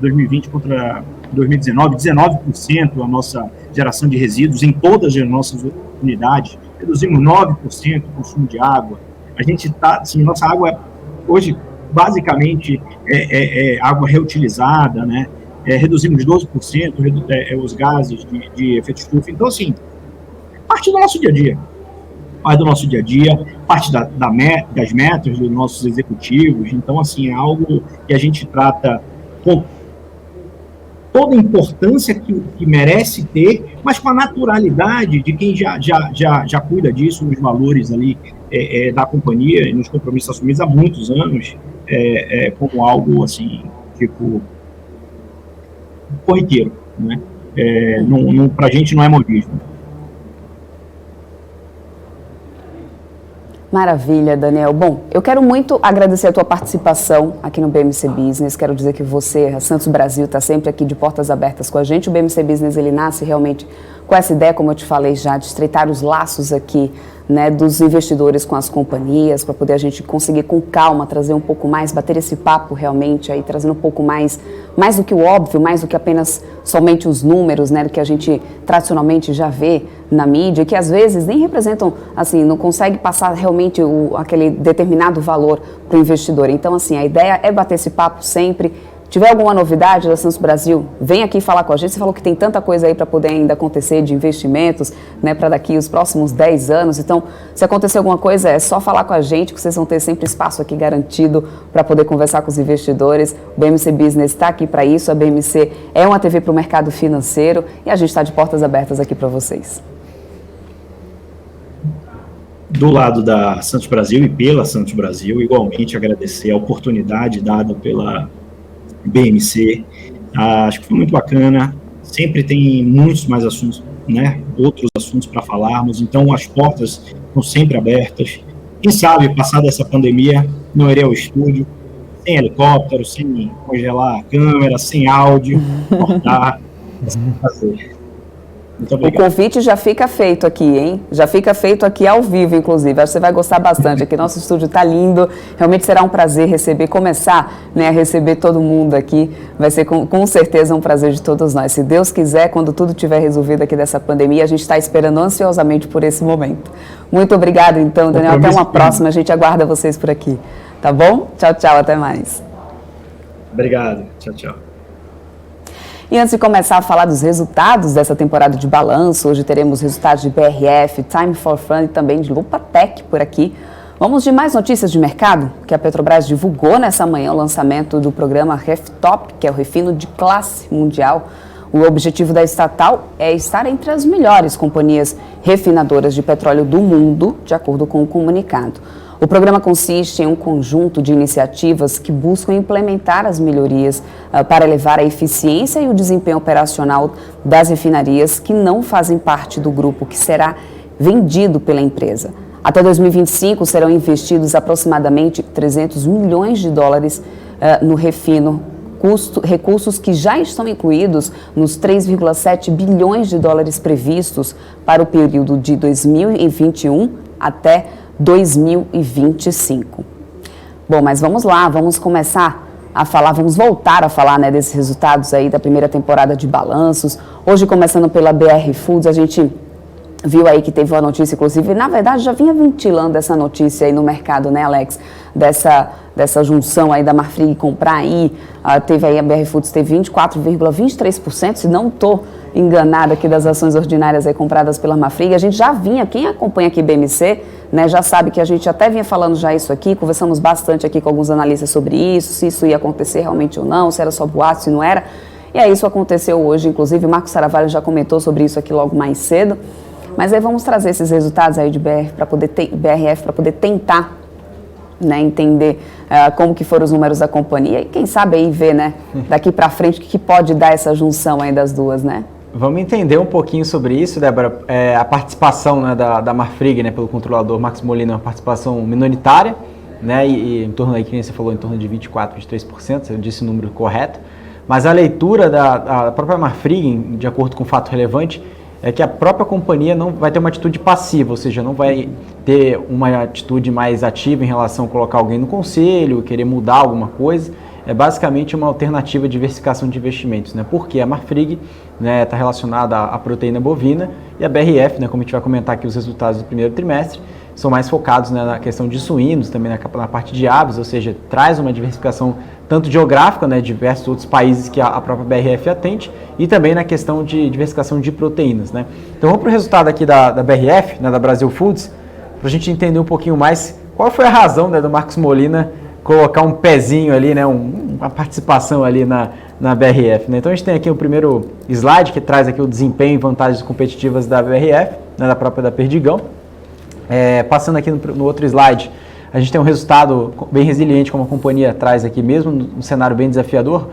2020 contra 2019, 19% a nossa geração de resíduos em todas as nossas unidades, reduzimos 9% o consumo de água. A gente está, assim, nossa água hoje, basicamente, água reutilizada, né? Reduzimos 12% os gases de efeito estufa. Então, assim, parte do nosso dia a dia. Parte das metas dos nossos executivos. Então, assim, é algo que a gente trata com toda a importância que merece ter, mas com a naturalidade de quem já cuida disso, nos valores ali da companhia e nos compromissos assumidos há muitos anos, como algo, assim, tipo, corriqueiro, né? Para a gente não é modismo. Maravilha, Daniel. Bom, eu quero muito agradecer a tua participação aqui no BMC Business. Quero dizer que você, a Santos Brasil, está sempre aqui de portas abertas com a gente. O BMC Business, ele nasce realmente com essa ideia, como eu te falei já, de estreitar os laços aqui, né, dos investidores com as companhias, para poder a gente conseguir com calma trazer um pouco mais, bater esse papo realmente, aí trazendo um pouco mais do que o óbvio, mais do que apenas somente os números, né, do que a gente tradicionalmente já vê na mídia, que às vezes nem representam, assim, não consegue passar realmente aquele determinado valor para o investidor. Então, assim, a ideia é bater esse papo sempre. Tiver alguma novidade da Santos Brasil, vem aqui falar com a gente. Você falou que tem tanta coisa aí para poder ainda acontecer de investimentos, né, para daqui os próximos 10 anos. Então, se acontecer alguma coisa, é só falar com a gente, que vocês vão ter sempre espaço aqui garantido para poder conversar com os investidores. O BMC Business está aqui para isso. A BMC é uma TV para o mercado financeiro e a gente está de portas abertas aqui para vocês. Do lado da Santos Brasil e pela Santos Brasil, igualmente agradecer a oportunidade dada pela BMC, acho que foi muito bacana, sempre tem muitos mais assuntos, né, outros assuntos para falarmos, então as portas estão sempre abertas. Quem sabe, passada essa pandemia, não irei ao estúdio, sem helicóptero, sem congelar a câmera, sem áudio, cortar, fazer. O convite já fica feito aqui, hein? Já fica feito aqui ao vivo, inclusive. Acho que você vai gostar bastante. Aqui nosso estúdio está lindo. Realmente será um prazer começar, né, a receber todo mundo aqui. Vai ser com certeza um prazer de todos nós. Se Deus quiser, quando tudo estiver resolvido aqui dessa pandemia, a gente está esperando ansiosamente por esse momento. Muito obrigada, então, Daniel. Até uma próxima. A gente aguarda vocês por aqui. Tá bom? Tchau, tchau. Até mais. Obrigado. Tchau, tchau. E antes de começar a falar dos resultados dessa temporada de balanço, hoje teremos resultados de BRF, Time for Fun e também de Lupatec por aqui. Vamos de mais notícias de mercado, que a Petrobras divulgou nessa manhã o lançamento do programa RefTop, que é o refino de classe mundial. O objetivo da estatal é estar entre as melhores companhias refinadoras de petróleo do mundo, de acordo com o comunicado. O programa consiste em um conjunto de iniciativas que buscam implementar as melhorias para elevar a eficiência e o desempenho operacional das refinarias que não fazem parte do grupo que será vendido pela empresa. Até 2025 serão investidos aproximadamente 300 milhões de dólares no refino, recursos que já estão incluídos nos 3,7 bilhões de dólares previstos para o período de 2021 até 2025. Bom, mas vamos lá, vamos voltar a falar, né, desses resultados aí da primeira temporada de balanços. Hoje, começando pela BR Foods, a gente viu aí que teve uma notícia, inclusive, na verdade já vinha ventilando essa notícia aí no mercado, né, Alex? Dessa junção aí da Marfrig comprar aí, teve aí a BR Foods teve 24,23%, se não estou enganada aqui, das ações ordinárias aí compradas pela Marfrig. A gente já vinha, quem acompanha aqui BMC, né, já sabe que a gente até vinha falando já isso aqui, conversamos bastante aqui com alguns analistas sobre isso, se isso ia acontecer realmente ou não, se era só boato, se não era. E aí isso aconteceu hoje, inclusive o Marcos Saravalho já comentou sobre isso aqui logo mais cedo. Mas aí vamos trazer esses resultados aí de BRF para poder tentar, né, entender como que foram os números da companhia e quem sabe aí ver, né, daqui para frente o que pode dar essa junção aí das duas, né? Vamos entender um pouquinho sobre isso, Débora. A participação, né, da Marfrig, né, pelo controlador Max Molina, é uma participação minoritária, né, e em torno aí, que você falou, em torno de 24%, 23%, eu disse o número correto. Mas a leitura da própria Marfrig, de acordo com o fato relevante, é que a própria companhia não vai ter uma atitude passiva, ou seja, não vai ter uma atitude mais ativa em relação a colocar alguém no conselho, querer mudar alguma coisa. É basicamente uma alternativa de diversificação de investimentos, né? Porque a Marfrig, né, está relacionada à proteína bovina e a BRF, né, como a gente vai comentar aqui os resultados do primeiro trimestre, são mais focados, né, na questão de suínos, também na parte de aves, ou seja, traz uma diversificação tanto geográfica, né, diversos outros países que a própria BRF atende, e também na questão de diversificação de proteínas, né. Então vamos para o resultado aqui da BRF, né, da Brasil Foods, para a gente entender um pouquinho mais qual foi a razão, né, do Marcos Molina colocar um pezinho ali, né, uma participação ali na BRF, né. Então a gente tem aqui o primeiro slide que traz aqui o desempenho e vantagens competitivas da BRF, né, da própria da Perdigão. Passando aqui no outro slide, a gente tem um resultado bem resiliente, como a companhia traz aqui, mesmo no cenário bem desafiador.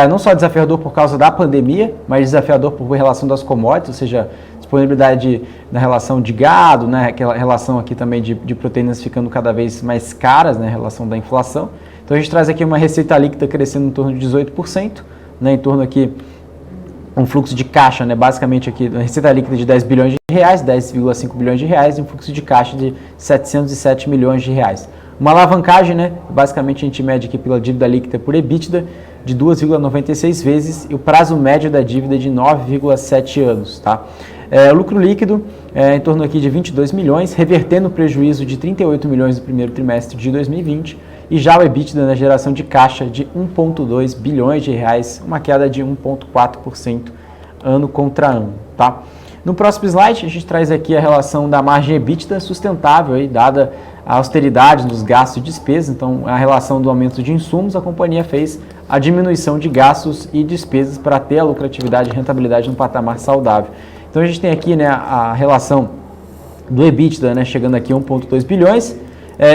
Não só desafiador por causa da pandemia, mas desafiador por relação das commodities, ou seja, disponibilidade na relação de gado, né, aquela relação aqui também de proteínas ficando cada vez mais caras, né, relação da inflação. Então a gente traz aqui uma receita líquida crescendo em torno de 18%, né, em torno aqui um fluxo de caixa, né, basicamente aqui, uma receita líquida de 10 bilhões de reais, 10,5 bilhões de reais e um fluxo de caixa de 707 milhões de reais. Uma alavancagem, né, basicamente a gente mede aqui pela dívida líquida por EBITDA de 2,96 vezes e o prazo médio da dívida de 9,7 anos, tá? O lucro líquido em torno aqui de 22 milhões, revertendo o prejuízo de 38 milhões no primeiro trimestre de 2020 e já o EBITDA na geração de caixa de 1,2 bilhões de reais, uma queda de 1,4% ano contra ano, tá? No próximo slide, a gente traz aqui a relação da margem EBITDA sustentável, aí, dada a austeridade dos gastos e despesas. Então, a relação do aumento de insumos, a companhia fez a diminuição de gastos e despesas para ter a lucratividade e rentabilidade num patamar saudável. Então, a gente tem aqui, né, a relação do EBITDA, né, chegando aqui a 1,2 bilhões,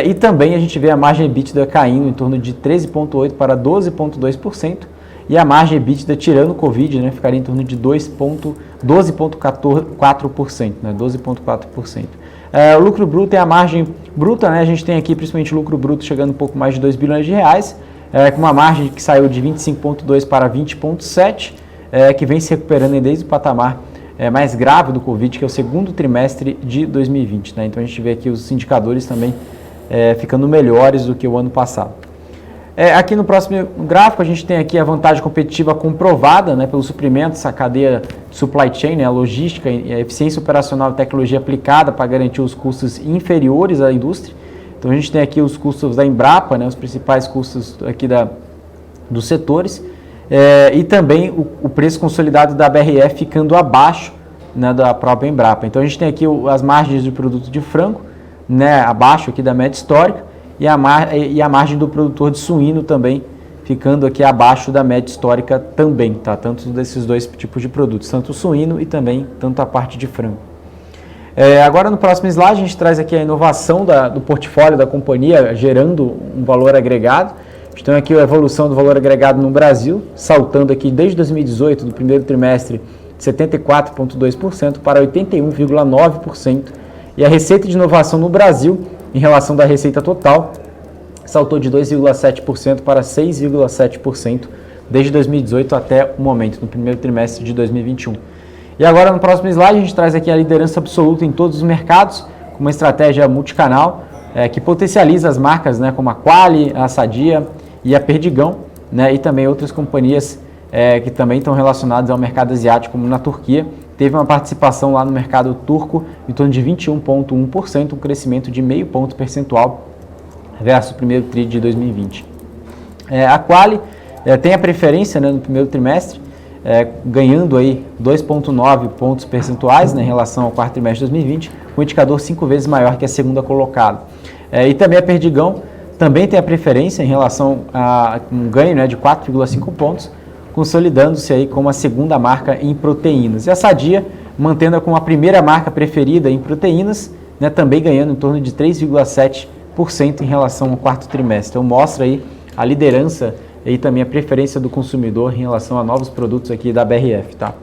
e também a gente vê a margem EBITDA caindo em torno de 13,8% para 12,2%, e a margem EBITDA, tirando o Covid, né, ficaria em torno de 12,4%, né, 12,4%. O lucro bruto é a margem bruta, né, a gente tem aqui principalmente o lucro bruto chegando um pouco mais de 2 bilhões de reais, com uma margem que saiu de 25,2% para 20,7%, que vem se recuperando desde o patamar mais grave do Covid, que é o segundo trimestre de 2020. Né? Então a gente vê aqui os indicadores também ficando melhores do que o ano passado. Aqui no próximo gráfico a gente tem aqui a vantagem competitiva comprovada, né, pelos suprimentos, a cadeia de supply chain, né, a logística, a eficiência operacional e tecnologia aplicada para garantir os custos inferiores à indústria. Então a gente tem aqui os custos da Embrapa, né, os principais custos aqui dos setores, e também o preço consolidado da BRF ficando abaixo, né, da própria Embrapa. Então a gente tem aqui as margens de produto de frango, né, abaixo aqui da média histórica, e a margem do produtor de suíno também ficando aqui abaixo da média histórica também, tá? Tanto desses dois tipos de produtos, tanto o suíno e também tanto a parte de frango. Agora no próximo slide a gente traz aqui a inovação do portfólio da companhia, gerando um valor agregado. A gente tem aqui a evolução do valor agregado no Brasil, saltando aqui desde 2018, do primeiro trimestre, de 74,2% para 81,9%. E a receita de inovação no Brasil, em relação da receita total, saltou de 2,7% para 6,7% desde 2018 até o momento, no primeiro trimestre de 2021. E agora no próximo slide a gente traz aqui a liderança absoluta em todos os mercados, com uma estratégia multicanal que potencializa as marcas, né, como a Quali, a Sadia e a Perdigão, né, e também outras companhias que também estão relacionadas ao mercado asiático, como na Turquia. Teve uma participação lá no mercado turco em torno de 21,1%, um crescimento de meio ponto percentual versus o primeiro TRI de 2020. A Quali tem a preferência, né, no primeiro trimestre, ganhando aí 2,9 pontos percentuais, né, em relação ao quarto trimestre de 2020, um indicador 5 vezes maior que a segunda colocada. E também a Perdigão também tem a preferência em relação a um ganho, né, de 4,5 pontos, consolidando-se aí como a segunda marca em proteínas. E a Sadia, mantendo-a como a primeira marca preferida em proteínas, né, também ganhando em torno de 3,7% em relação ao quarto trimestre. Então mostra aí a liderança e também a preferência do consumidor em relação a novos produtos aqui da BRF, tá?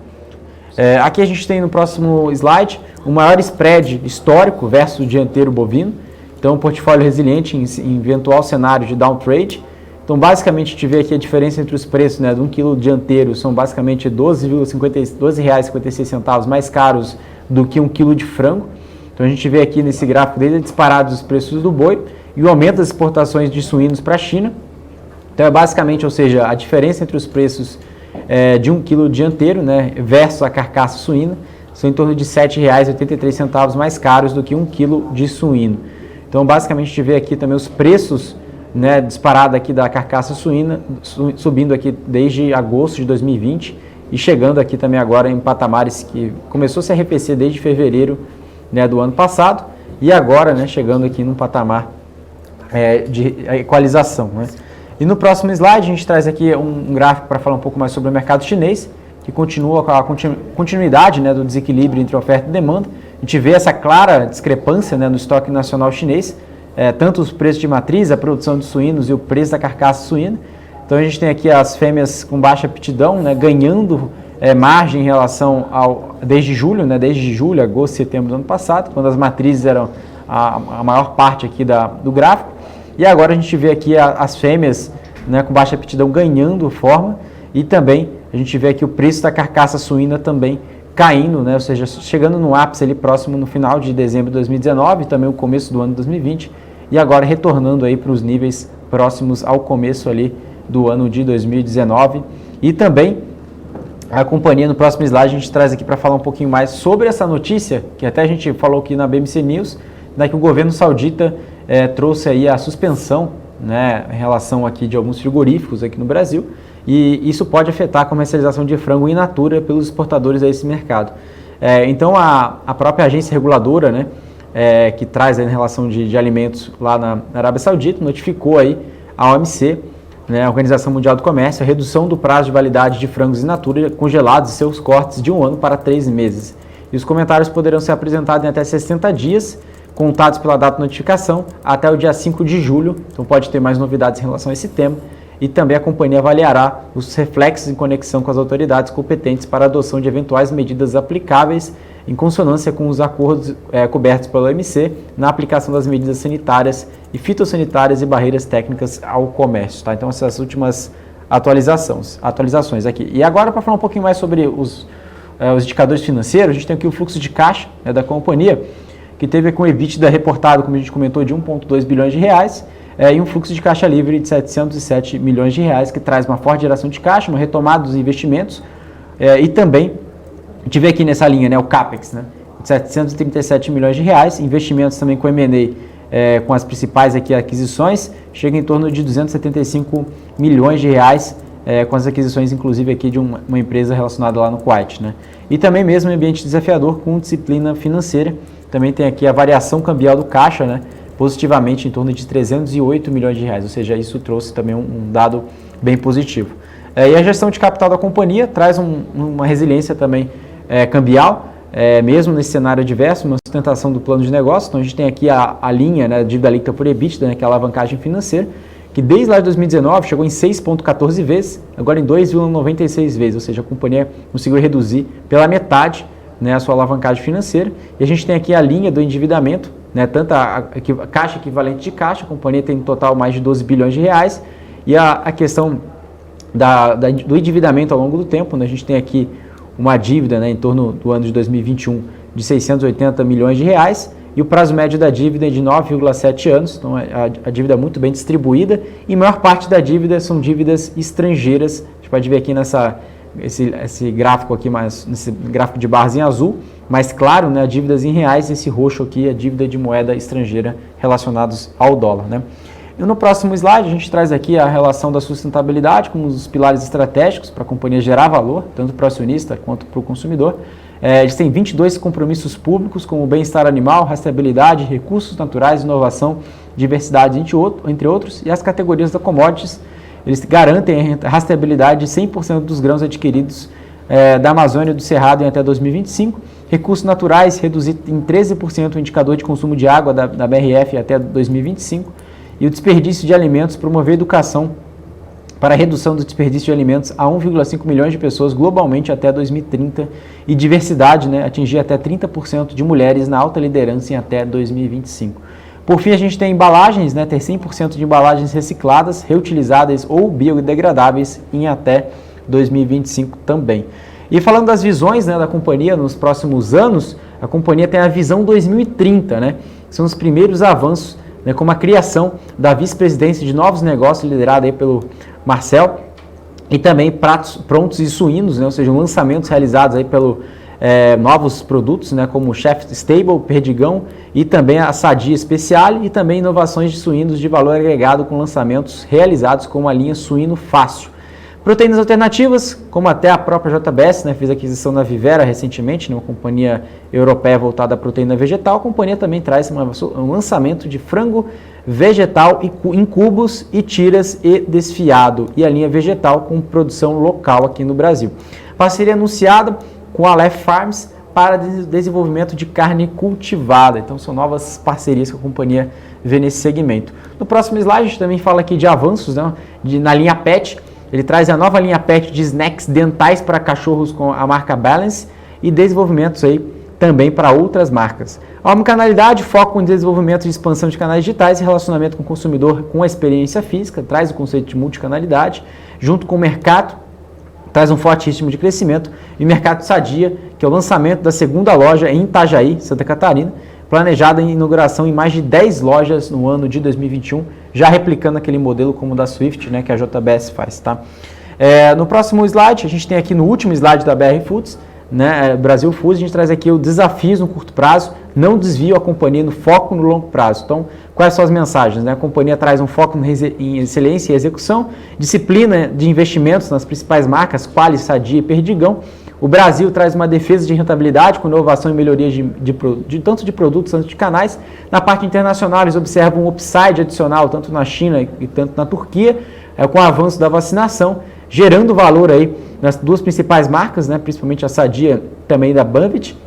Aqui a gente tem no próximo slide o maior spread histórico versus o dianteiro bovino. Então, um portfólio resiliente em eventual cenário de downtrade. Então, basicamente, a gente vê aqui a diferença entre os preços, né, de 1 kg dianteiro são basicamente R$ 12,56 mais caros do que 1 kg de frango. Então, a gente vê aqui nesse gráfico desde a disparada dos preços do boi e o aumento das exportações de suínos para a China. Então, basicamente, ou seja, a diferença entre os preços de 1 kg dianteiro, né, versus a carcaça suína são em torno de R$ 7,83 mais caros do que 1 kg de suíno. Então, basicamente, a gente vê aqui também os preços, né, disparado aqui da carcaça suína, subindo aqui desde agosto de 2020 e chegando aqui também agora em patamares que começou a se arrefecer desde fevereiro, né, do ano passado e agora, né, chegando aqui num patamar de equalização, né. E no próximo slide a gente traz aqui um gráfico para falar um pouco mais sobre o mercado chinês, que continua com a continuidade, né, do desequilíbrio entre oferta e demanda. A gente vê essa clara discrepância, né, no estoque nacional chinês, tanto os preços de matriz, a produção de suínos e o preço da carcaça suína. Então a gente tem aqui as fêmeas com baixa aptidão, né, ganhando margem em relação desde julho, agosto, setembro do ano passado, quando as matrizes eram a maior parte aqui do gráfico. E agora a gente vê aqui as fêmeas, né, com baixa aptidão ganhando forma e também a gente vê aqui o preço da carcaça suína também caindo, né, ou seja, chegando no ápice ali próximo no final de dezembro de 2019, também o começo do ano de 2020 e agora retornando aí para os níveis próximos ao começo ali do ano de 2019. E também a companhia, no próximo slide, a gente traz aqui para falar um pouquinho mais sobre essa notícia, que até a gente falou aqui na BMC News, né, que o governo saudita trouxe aí a suspensão, né, em relação aqui de alguns frigoríficos aqui no Brasil, e isso pode afetar a comercialização de frango in natura pelos exportadores a esse mercado. Então a própria agência reguladora, né, que traz aí em relação de alimentos lá na Arábia Saudita, notificou aí a OMC, né, a Organização Mundial do Comércio, a redução do prazo de validade de frangos in natura congelados e seus cortes de 1 ano para 3 meses. E os comentários poderão ser apresentados em até 60 dias, contados pela data de notificação, até o dia 5 de julho, então pode ter mais novidades em relação a esse tema, e também a companhia avaliará os reflexos em conexão com as autoridades competentes para a adoção de eventuais medidas aplicáveis em consonância com os acordos cobertos pela OMC na aplicação das medidas sanitárias e fitossanitárias e barreiras técnicas ao comércio. Tá? Então essas últimas atualizações aqui. E agora para falar um pouquinho mais sobre os indicadores financeiros, a gente tem aqui o fluxo de caixa, né, da companhia, que teve com o EBITDA reportado, como a gente comentou, de 1,2 bilhões de reais, e um fluxo de caixa livre de 707 milhões de reais, que traz uma forte geração de caixa, uma retomada dos investimentos, e também, a gente vê aqui nessa linha, né, o CAPEX, né, de 737 milhões de reais, investimentos também com M&A, com as principais aqui aquisições, chega em torno de 275 milhões de reais, com as aquisições, inclusive, aqui de uma empresa relacionada lá no Kuwait, né, e também mesmo um ambiente desafiador com disciplina financeira. Também tem aqui a variação cambial do caixa, né, positivamente em torno de 308 milhões de reais, ou seja, isso trouxe também um dado bem positivo. E a gestão de capital da companhia traz uma resiliência também cambial, mesmo nesse cenário adverso, uma sustentação do plano de negócio. Então a gente tem aqui a linha, né, dívida líquida por EBITDA, né, que é a alavancagem financeira, que desde lá de 2019 chegou em 6,14 vezes, agora em 2,96 vezes, ou seja, a companhia conseguiu reduzir pela metade, né, a sua alavancagem financeira. E a gente tem aqui a linha do endividamento, né, tanto a caixa equivalente de caixa, a companhia tem no total mais de 12 bilhões de reais, e a questão do endividamento ao longo do tempo, né, a gente tem aqui uma dívida, né, em torno do ano de 2021 de 680 milhões de reais, e o prazo médio da dívida é de 9,7 anos, então a dívida é muito bem distribuída, e a maior parte da dívida são dívidas estrangeiras. A gente pode ver aqui esse gráfico aqui, nesse gráfico de barras em azul, mais claro, né, dívidas em reais, esse roxo aqui é dívida de moeda estrangeira relacionados ao dólar, né. E no próximo slide a gente traz aqui a relação da sustentabilidade como um dos pilares estratégicos para a companhia gerar valor, tanto para o acionista quanto para o consumidor. Eles têm 22 compromissos públicos, como bem-estar animal, rastreabilidade, recursos naturais, inovação, diversidade, entre outros, e as categorias da commodities. Eles garantem a rastreabilidade de 100% dos grãos adquiridos da Amazônia e do Cerrado em até 2025. Recursos naturais, reduzir em 13% o indicador de consumo de água da BRF até 2025. E o desperdício de alimentos, promover educação para a redução do desperdício de alimentos a 1,5 milhões de pessoas globalmente até 2030 e diversidade, né, atingir até 30% de mulheres na alta liderança em até 2025. Por fim, a gente tem embalagens, né, ter 100% de embalagens recicladas, reutilizáveis ou biodegradáveis em até 2025 também. E falando das visões, né, da companhia nos próximos anos, a companhia tem a visão 2030, né, que são os primeiros avanços, né, como a criação da vice-presidência de novos negócios, liderada aí pelo Marcel, e também pratos prontos e suínos, né, ou seja, lançamentos realizados aí pelo novos produtos, né, como o Chef Stable, Perdigão e também a Sadia Especial, e também inovações de suínos de valor agregado com lançamentos realizados como a linha Suíno Fácil. Proteínas alternativas, como até a própria JBS, né, fez aquisição da Vivera recentemente, né, uma companhia europeia voltada à proteína vegetal. A companhia também traz um lançamento de frango vegetal em cubos e tiras e desfiado, e a linha vegetal com produção local aqui no Brasil. Parceria anunciada com a Aleph Farms para desenvolvimento de carne cultivada. Então são novas parcerias que a companhia vê nesse segmento. No próximo slide a gente também fala aqui de avanços, né, na linha PET. Ele traz a nova linha PET de snacks dentais para cachorros com a marca Balance e desenvolvimentos aí também para outras marcas. A omnicanalidade foca no desenvolvimento de expansão de canais digitais e relacionamento com o consumidor com a experiência física, traz o conceito de multicanalidade, junto com o mercado, traz um forte ritmo de crescimento, e o Mercado Sadia, que é o lançamento da segunda loja em Itajaí, Santa Catarina, planejada em inauguração em mais de 10 lojas no ano de 2021, já replicando aquele modelo como o da Swift, né, que a JBS faz. Tá? No próximo slide, a gente tem aqui no último slide da BR Foods, né, Brasil Foods, a gente traz aqui o desafios no curto prazo, não desvio a companhia no foco no longo prazo. Então, quais são as mensagens? Né? A companhia traz um foco em excelência e execução, disciplina de investimentos nas principais marcas, Qualy, Sadia e Perdigão. O Brasil traz uma defesa de rentabilidade com inovação e melhoria tanto de produtos quanto de canais. Na parte internacional, eles observam um upside adicional, tanto na China e tanto na Turquia, com o avanço da vacinação, gerando valor aí nas duas principais marcas, né, principalmente a Sadia também da Banvit.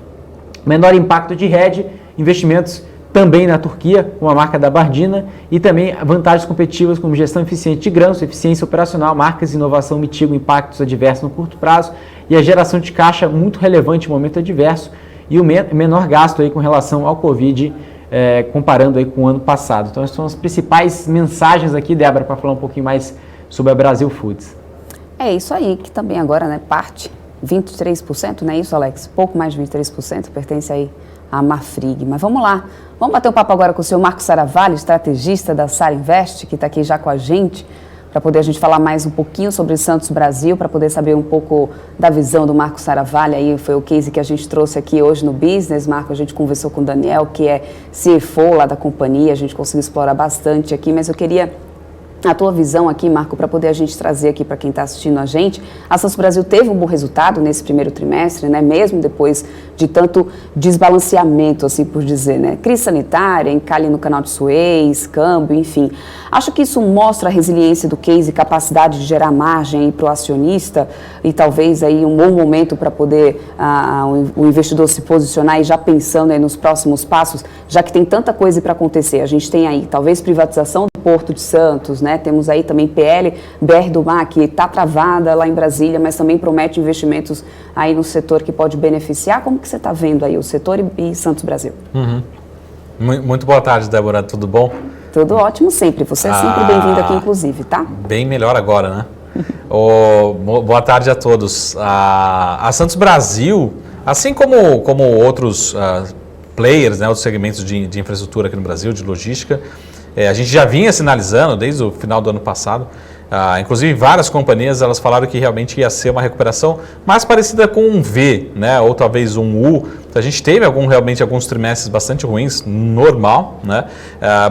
Menor impacto de hedge, investimentos também na Turquia, com a marca da Bardina, e também vantagens competitivas como gestão eficiente de grãos, eficiência operacional, marcas e inovação mitigam impactos adversos no curto prazo, e a geração de caixa muito relevante em momento adverso, e o menor gasto aí com relação ao Covid, comparando aí com o ano passado. Então, essas são as principais mensagens aqui, Débora, para falar um pouquinho mais sobre a Brasil Foods. É isso aí, que também agora, né, parte 23%, não é isso, Alex? Pouco mais de 23% pertence aí à Marfrig. Mas vamos lá, vamos bater um papo agora com o senhor Marco Saravalli, estrategista da Sara Invest, que está aqui já com a gente, para poder a gente falar mais um pouquinho sobre Santos Brasil, para poder saber um pouco da visão do Marco Saravalli. Aí foi o case que a gente trouxe aqui hoje no Business. Marco, a gente conversou com o Daniel, que é CFO lá da companhia, a gente conseguiu explorar bastante aqui, mas eu queria A tua visão aqui, Marco, para poder a gente trazer aqui para quem está assistindo a gente, a Santos Brasil teve um bom resultado nesse primeiro trimestre, né? Mesmo depois de tanto desbalanceamento, assim por dizer, né? Crise sanitária, encalhe no canal de Suez, câmbio, enfim. Acho que isso mostra a resiliência do case e capacidade de gerar margem para o acionista e talvez aí um bom momento para poder o investidor se posicionar e já pensando aí nos próximos passos, já que tem tanta coisa para acontecer. A gente tem aí talvez privatização do Porto de Santos, né? Temos aí também PL BR do Mar, que está travada lá em Brasília, mas também promete investimentos aí no setor que pode beneficiar. Como que você está vendo aí o setor e Santos Brasil? Uhum. Muito boa tarde, Débora, tudo bom? Tudo ótimo sempre, você é sempre bem-vindo aqui inclusive, tá? Bem melhor agora, né? Boa tarde a todos. A Santos Brasil, assim como outros players, né, outros segmentos de infraestrutura aqui no Brasil, de logística, a gente já vinha sinalizando desde o final do ano passado, inclusive várias companhias elas falaram que realmente ia ser uma recuperação mais parecida com um V, né, ou talvez um U. A gente teve realmente alguns trimestres bastante ruins, normal, né,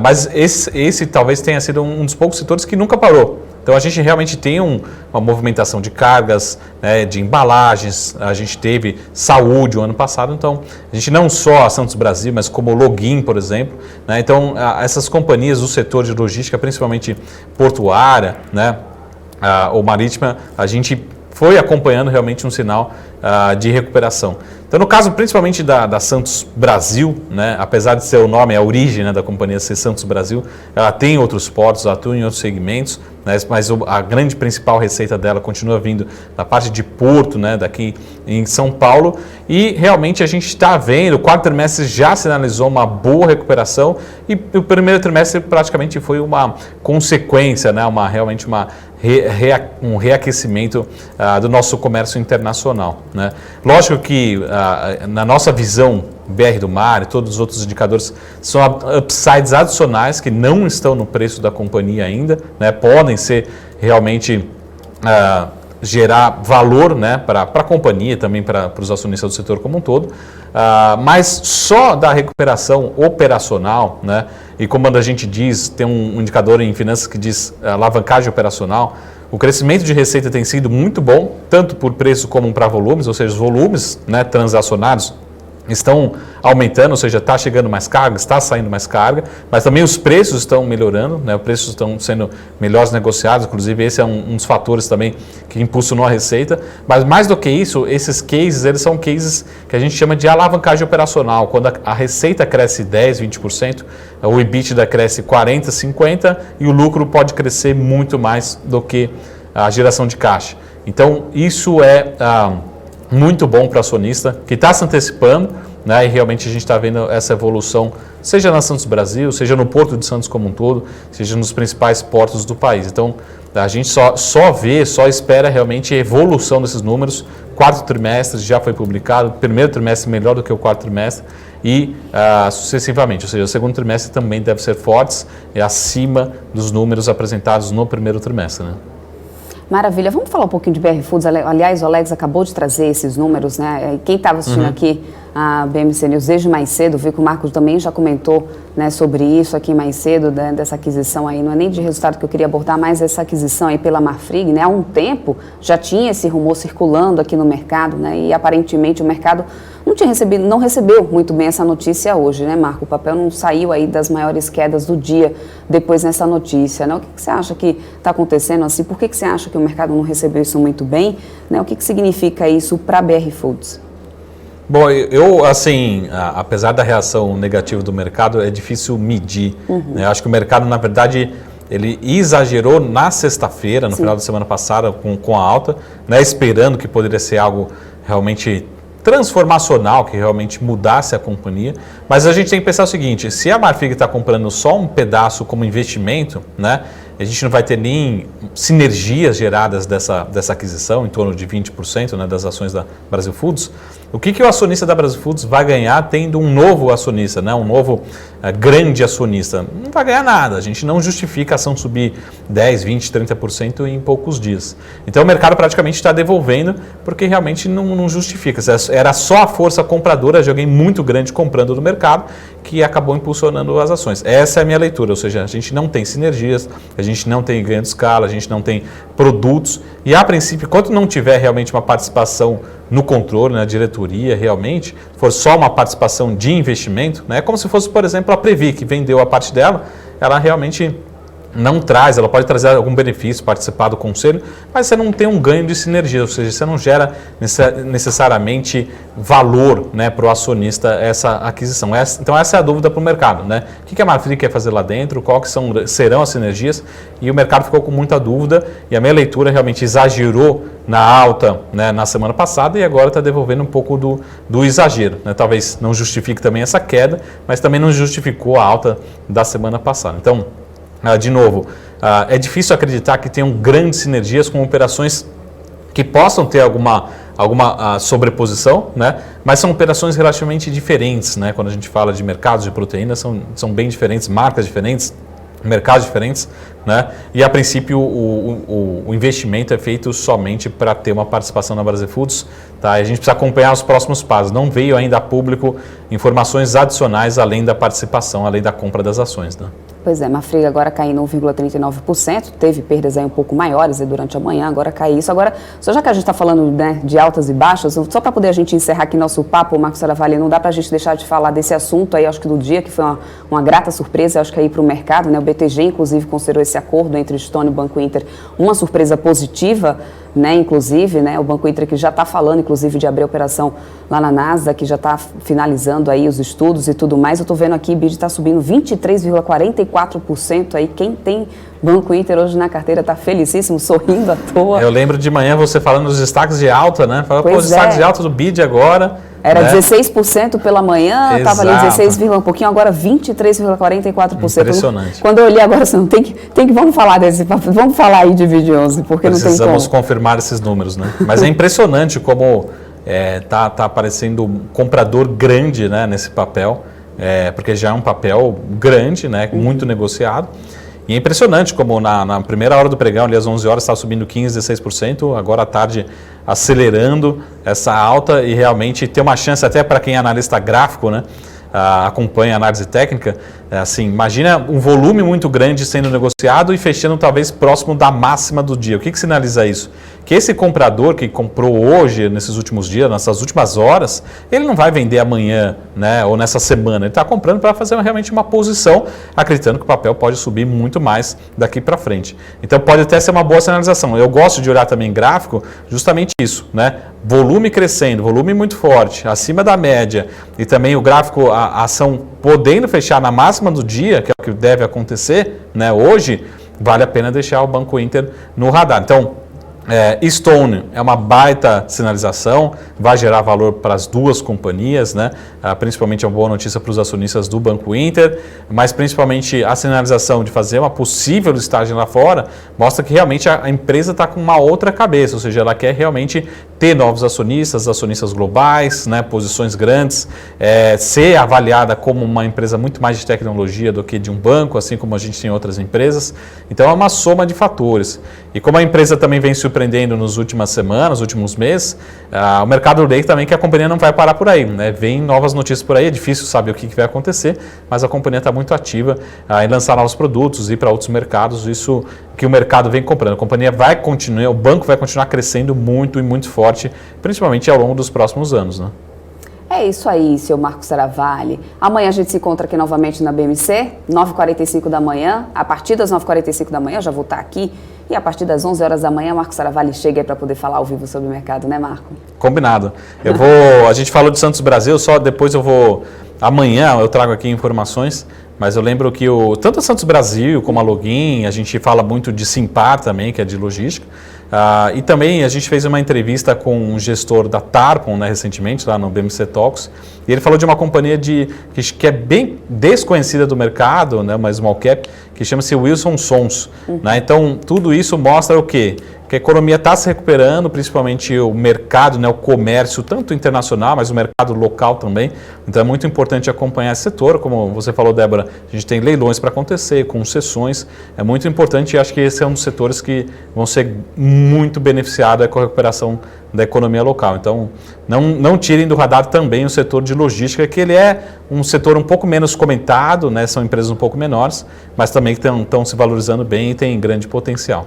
mas esse talvez tenha sido um dos poucos setores que nunca parou. Então a gente realmente tem uma movimentação de cargas, né, de embalagens, a gente teve saúde o ano passado, então a gente não só a Santos Brasil, mas como o Login, por exemplo, né, então essas companhias do setor de logística, principalmente portuária, né, ou marítima, a gente foi acompanhando realmente um sinal de recuperação. Então, no caso principalmente da Santos Brasil, né, apesar de ser o nome, a origem, né, da companhia ser Santos Brasil, ela tem outros portos, atua em outros segmentos, né, mas a grande principal receita dela continua vindo da parte de porto, né, daqui em São Paulo, e realmente a gente está vendo, o quarto trimestre já sinalizou uma boa recuperação e o primeiro trimestre praticamente foi uma consequência, né, realmente um reaquecimento do nosso comércio internacional, né? Lógico que na nossa visão BR do Mar e todos os outros indicadores são upsides adicionais que não estão no preço da companhia ainda, né? Podem ser realmente gerar valor, né, para a companhia, também para os acionistas do setor como um todo, mas só da recuperação operacional, né, e como a gente diz, tem um indicador em finanças que diz alavancagem operacional, o crescimento de receita tem sido muito bom, tanto por preço como para volumes, ou seja, os volumes, né, transacionados estão aumentando, ou seja, está chegando mais carga, está saindo mais carga, mas também os preços estão melhorando, né? Os preços estão sendo melhores negociados, inclusive esse é um dos fatores também que impulsionou a receita, mas mais do que isso, esses cases, eles são cases que a gente chama de alavancagem operacional, quando a receita cresce 10, 20%, o EBITDA cresce 40, 50% e o lucro pode crescer muito mais do que a geração de caixa. Então, isso é muito bom para o acionista que está se antecipando, né, e realmente a gente está vendo essa evolução, seja na Santos Brasil, seja no Porto de Santos como um todo, seja nos principais portos do país. Então, a gente só espera realmente a evolução desses números. Quarto trimestre já foi publicado, primeiro trimestre melhor do que o quarto trimestre e sucessivamente, ou seja, o segundo trimestre também deve ser fortes e acima dos números apresentados no primeiro trimestre, né? Maravilha. Vamos falar um pouquinho de BR Foods. Aliás, o Alex acabou de trazer esses números, né? Quem estava assistindo aqui a BMC News desde mais cedo, viu que o Marcos também já comentou, né, sobre isso aqui mais cedo, né, dessa aquisição aí. Não é nem de resultado que eu queria abordar, mas essa aquisição aí pela Marfrig, né? Há um tempo já tinha esse rumor circulando aqui no mercado, né? E aparentemente o mercado não recebeu muito bem essa notícia hoje, né, Marco? O papel não saiu aí das maiores quedas do dia depois dessa notícia, né? O que você acha que está acontecendo assim? Por que você acha que o mercado não recebeu isso muito bem? Né? O que significa isso para a BR Foods? Bom, assim, apesar da reação negativa do mercado, é difícil medir. Né? Eu acho que o mercado, na verdade, ele exagerou na sexta-feira, no final da semana passada, com a alta, né? Esperando que poderia ser algo realmente transformacional, que realmente mudasse a companhia. Mas a gente tem que pensar o seguinte, se a Marfrig está comprando só um pedaço como investimento, né, a gente não vai ter nem sinergias geradas dessa aquisição, em torno de 20%, né, das ações da Brasil Foods, O que o acionista da Brasil Foods vai ganhar tendo um novo acionista, né? Um novo grande acionista? Não vai ganhar nada. A gente não justifica a ação subir 10, 20, 30% em poucos dias. Então o mercado praticamente está devolvendo porque realmente não justifica. Era só a força compradora de alguém muito grande comprando no mercado que acabou impulsionando as ações. Essa é a minha leitura, ou seja, a gente não tem sinergias, a gente não tem ganho de escala, a gente não tem produtos e a princípio, enquanto não tiver realmente uma participação no controle, na diretoria, realmente, for só uma participação de investimento, né, é como se fosse, por exemplo, a Previ, que vendeu a parte dela, ela realmente não traz, ela pode trazer algum benefício, participar do conselho, mas você não tem um ganho de sinergia, ou seja, você não gera necessariamente valor, né, para o acionista essa aquisição. Então essa é a dúvida para o mercado, né? O que a Marfrig quer fazer lá dentro, serão as sinergias, e o mercado ficou com muita dúvida e a minha leitura realmente exagerou na alta, né, na semana passada e agora está devolvendo um pouco do exagero, né? Talvez não justifique também essa queda, mas também não justificou a alta da semana passada. Então, de novo, é difícil acreditar que tenham grandes sinergias com operações que possam ter alguma sobreposição, né? Mas são operações relativamente diferentes, né? Quando a gente fala de mercados de proteína, são bem diferentes, marcas diferentes, mercados diferentes, né? E a princípio o investimento é feito somente para ter uma participação na Brasil Foods, tá? E a gente precisa acompanhar os próximos passos. Não veio ainda a público informações adicionais além da participação, além da compra das ações, né? Pois é, Marfrig agora caindo 1,39%, teve perdas aí um pouco maiores durante a manhã, agora cai isso. Agora, só já que a gente está falando, né, de altas e baixas, só para poder a gente encerrar aqui nosso papo, Marcos Saravalli, não dá para a gente deixar de falar desse assunto aí, acho que do dia, que foi uma grata surpresa, acho que aí para o mercado, né, o BTG inclusive considerou esse acordo entre Stone e o Banco Inter uma surpresa positiva, né, inclusive, né, o Banco Inter que já está falando, inclusive, de abrir a operação lá na Nasdaq, que já está finalizando aí os estudos e tudo mais. Eu estou vendo aqui, o BID está subindo 23,44% aí. Quem tem Banco Inter hoje na carteira está felicíssimo, sorrindo à toa. Eu lembro de manhã você falando dos destaques de alta, né? Falando, pô, os destaques de alta do BID agora. Era, né, 16% pela manhã, estava ali 16, um pouquinho, agora 23,44%. Impressionante. Quando eu olhei agora, assim, vamos falar vamos falar aí de vídeo 11, porque não tem como. Precisamos confirmar esses números, né? Mas é impressionante como tá aparecendo um comprador grande, né, nesse papel, porque já é um papel grande, né, muito negociado. E é impressionante como na primeira hora do pregão, ali às 11 horas, estava subindo 15%, 16%, agora à tarde acelerando essa alta e realmente tem uma chance até para quem é analista gráfico, né, acompanha a análise técnica, assim, imagina um volume muito grande sendo negociado e fechando talvez próximo da máxima do dia. O que sinaliza isso? Que esse comprador que comprou hoje, nesses últimos dias, nessas últimas horas, ele não vai vender amanhã, né, ou nessa semana. Ele está comprando para fazer realmente uma posição, acreditando que o papel pode subir muito mais daqui para frente. Então pode até ser uma boa sinalização. Eu gosto de olhar também gráfico, justamente isso, né? Volume crescendo, volume muito forte, acima da média, e também o gráfico, a ação podendo fechar na máxima do dia, que é o que deve acontecer, né, hoje, vale a pena deixar o Banco Inter no radar. Então, Stone é uma baita sinalização, vai gerar valor para as duas companhias, né? Principalmente é uma boa notícia para os acionistas do Banco Inter, mas principalmente a sinalização de fazer uma possível listagem lá fora mostra que realmente a empresa está com uma outra cabeça, ou seja, ela quer realmente ter novos acionistas globais, né? Posições grandes, ser avaliada como uma empresa muito mais de tecnologia do que de um banco, assim como a gente tem outras empresas. Então é uma soma de fatores. E como a empresa também vem surpreendendo nas últimas semanas, nos últimos meses, o mercado lê também que a companhia não vai parar por aí, né? Vem novas notícias por aí, é difícil saber o que vai acontecer, mas a companhia está muito ativa em lançar novos produtos, ir para outros mercados, isso que o mercado vem comprando. A companhia vai continuar, o banco vai continuar crescendo muito e muito forte, principalmente ao longo dos próximos anos, né? É isso aí, seu Marcos Saravalli. Amanhã a gente se encontra aqui novamente na BMC, 9h45 da manhã. A partir das 9h45 da manhã eu já vou estar aqui. E a partir das 11 horas da manhã, Marcos Saravalli chega aí para poder falar ao vivo sobre o mercado, né, Marco? Combinado. A gente falou de Santos Brasil, só depois amanhã eu trago aqui informações, mas eu lembro que tanto a Santos Brasil como a Login, a gente fala muito de Simpar também, que é de logística, e também a gente fez uma entrevista com um gestor da Tarpon, né, recentemente, lá no BMC Talks, e ele falou de uma companhia que é bem desconhecida do mercado, né, uma small cap, que chama-se Wilson Sons. Né? Então, tudo isso mostra o quê? Porque a economia está se recuperando, principalmente o mercado, né, o comércio, tanto internacional, mas o mercado local também. Então é muito importante acompanhar esse setor. Como você falou, Débora, a gente tem leilões para acontecer, concessões. É muito importante e acho que esse é um dos setores que vão ser muito beneficiados com a recuperação da economia local. Então, não tirem do radar também o setor de logística, que ele é um setor um pouco menos comentado, né, são empresas um pouco menores, mas também que estão se valorizando bem e têm grande potencial.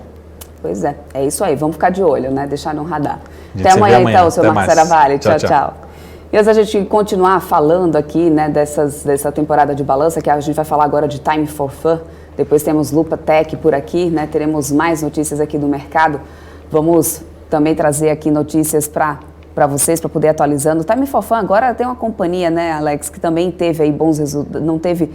Pois é isso aí, vamos ficar de olho, né? Deixar no radar. Até amanhã então, seu Marcos mais. Seravalli. Tchau. E antes a gente continuar falando aqui, né, dessa temporada de balança, que a gente vai falar agora de Time for Fun, depois temos Lupa Tech por aqui, né? Teremos mais notícias aqui do mercado. Vamos também trazer aqui notícias para vocês, para poder atualizando. Time for Fun agora tem uma companhia, né, Alex, que também teve aí bons resultados, não teve